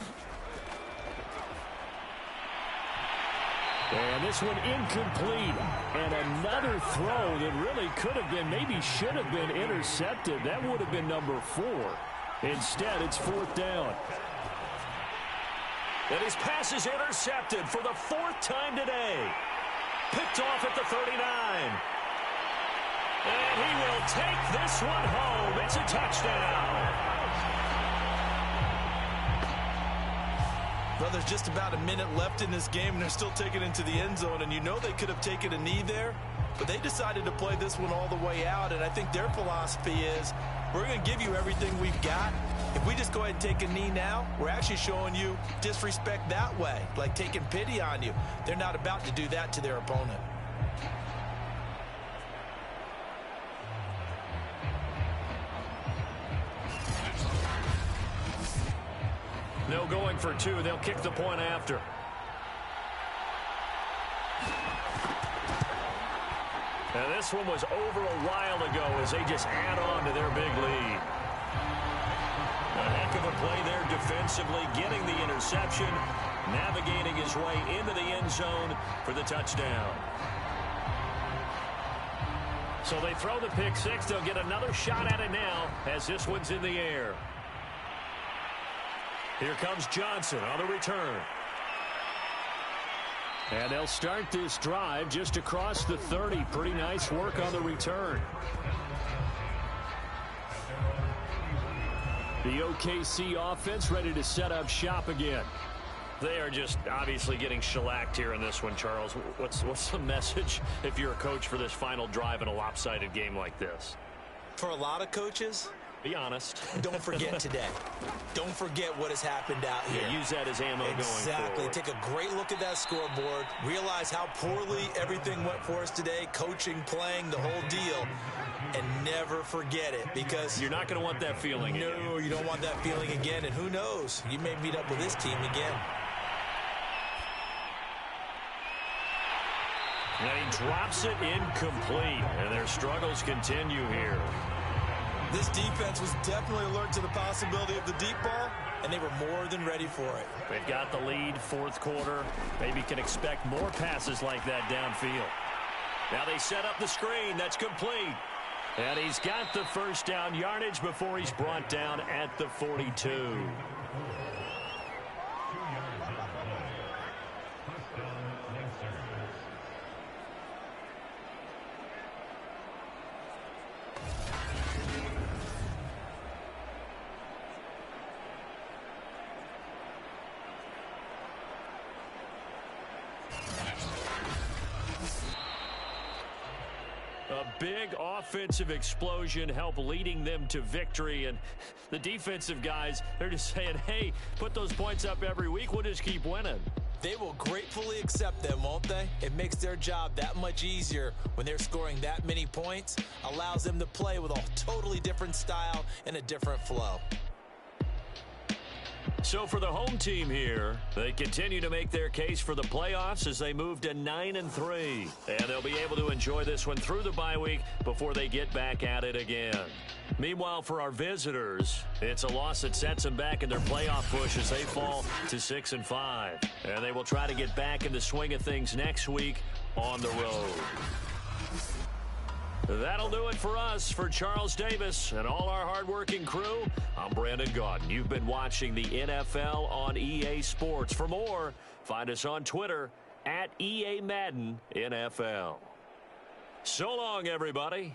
And this one incomplete. And another throw that really could have been, maybe should have been intercepted. That would have been number 4. Instead, it's 4th down. And his pass is intercepted for the 4th time today. Picked off at the 39. And he will take this one home. It's a touchdown. Well, there's just about a minute left in this game, and they're still taking it into the end zone. And you know they could have taken a knee there, but they decided to play this one all the way out. And I think their philosophy is, we're going to give you everything we've got. If we just go ahead and take a knee now, we're actually showing you disrespect that way, like taking pity on you. They're not about to do that to their opponent. No going for two. They'll kick the point after. And this one was over a while ago as they just add on to their big lead. A heck of a play there defensively, getting the interception, navigating his way into the end zone for the touchdown. So they throw the pick six. They'll get another shot at it now as this one's in the air. Here comes Johnson on the return. And they'll start this drive just across the 30. Pretty nice work on the return. The OKC offense ready to set up shop again. They are just obviously getting shellacked here in this one, Charles. What's the message if you're a coach for this final drive in a lopsided game like this? For a lot of coaches, be honest. Don't forget today. Don't forget what has happened out here. Yeah, use that as ammo going forward. Exactly. Take a great look at that scoreboard. Realize how poorly everything went for us today. Coaching, playing, the whole deal. And never forget it, because you're not going to want that feeling again. No, you don't want that feeling again. And who knows? You may meet up with this team again. And he drops it incomplete. And their struggles continue here. This defense was definitely alert to the possibility of the deep ball, and they were more than ready for it. They've got the lead, fourth quarter. Maybe can expect more passes like that downfield. Now they set up the screen. That's complete. And he's got the first down yardage before he's brought down at the 42. A big offensive explosion helped leading them to victory. And the defensive guys, they're just saying, hey, put those points up every week. We'll just keep winning. They will gratefully accept them, won't they? It makes their job that much easier when they're scoring that many points. Allows them to play with a totally different style and a different flow. So for the home team here, they continue to make their case for the playoffs as they move to 9-3. And they'll be able to enjoy this one through the bye week before they get back at it again. Meanwhile, for our visitors, it's a loss that sets them back in their playoff push as they fall to 6-5. And they will try to get back in the swing of things next week on the road. That'll do it for us. For Charles Davis and all our hardworking crew, I'm Brandon Gaudin. You've been watching the NFL on EA Sports. For more, find us on Twitter @EA Madden NFL. So long, everybody.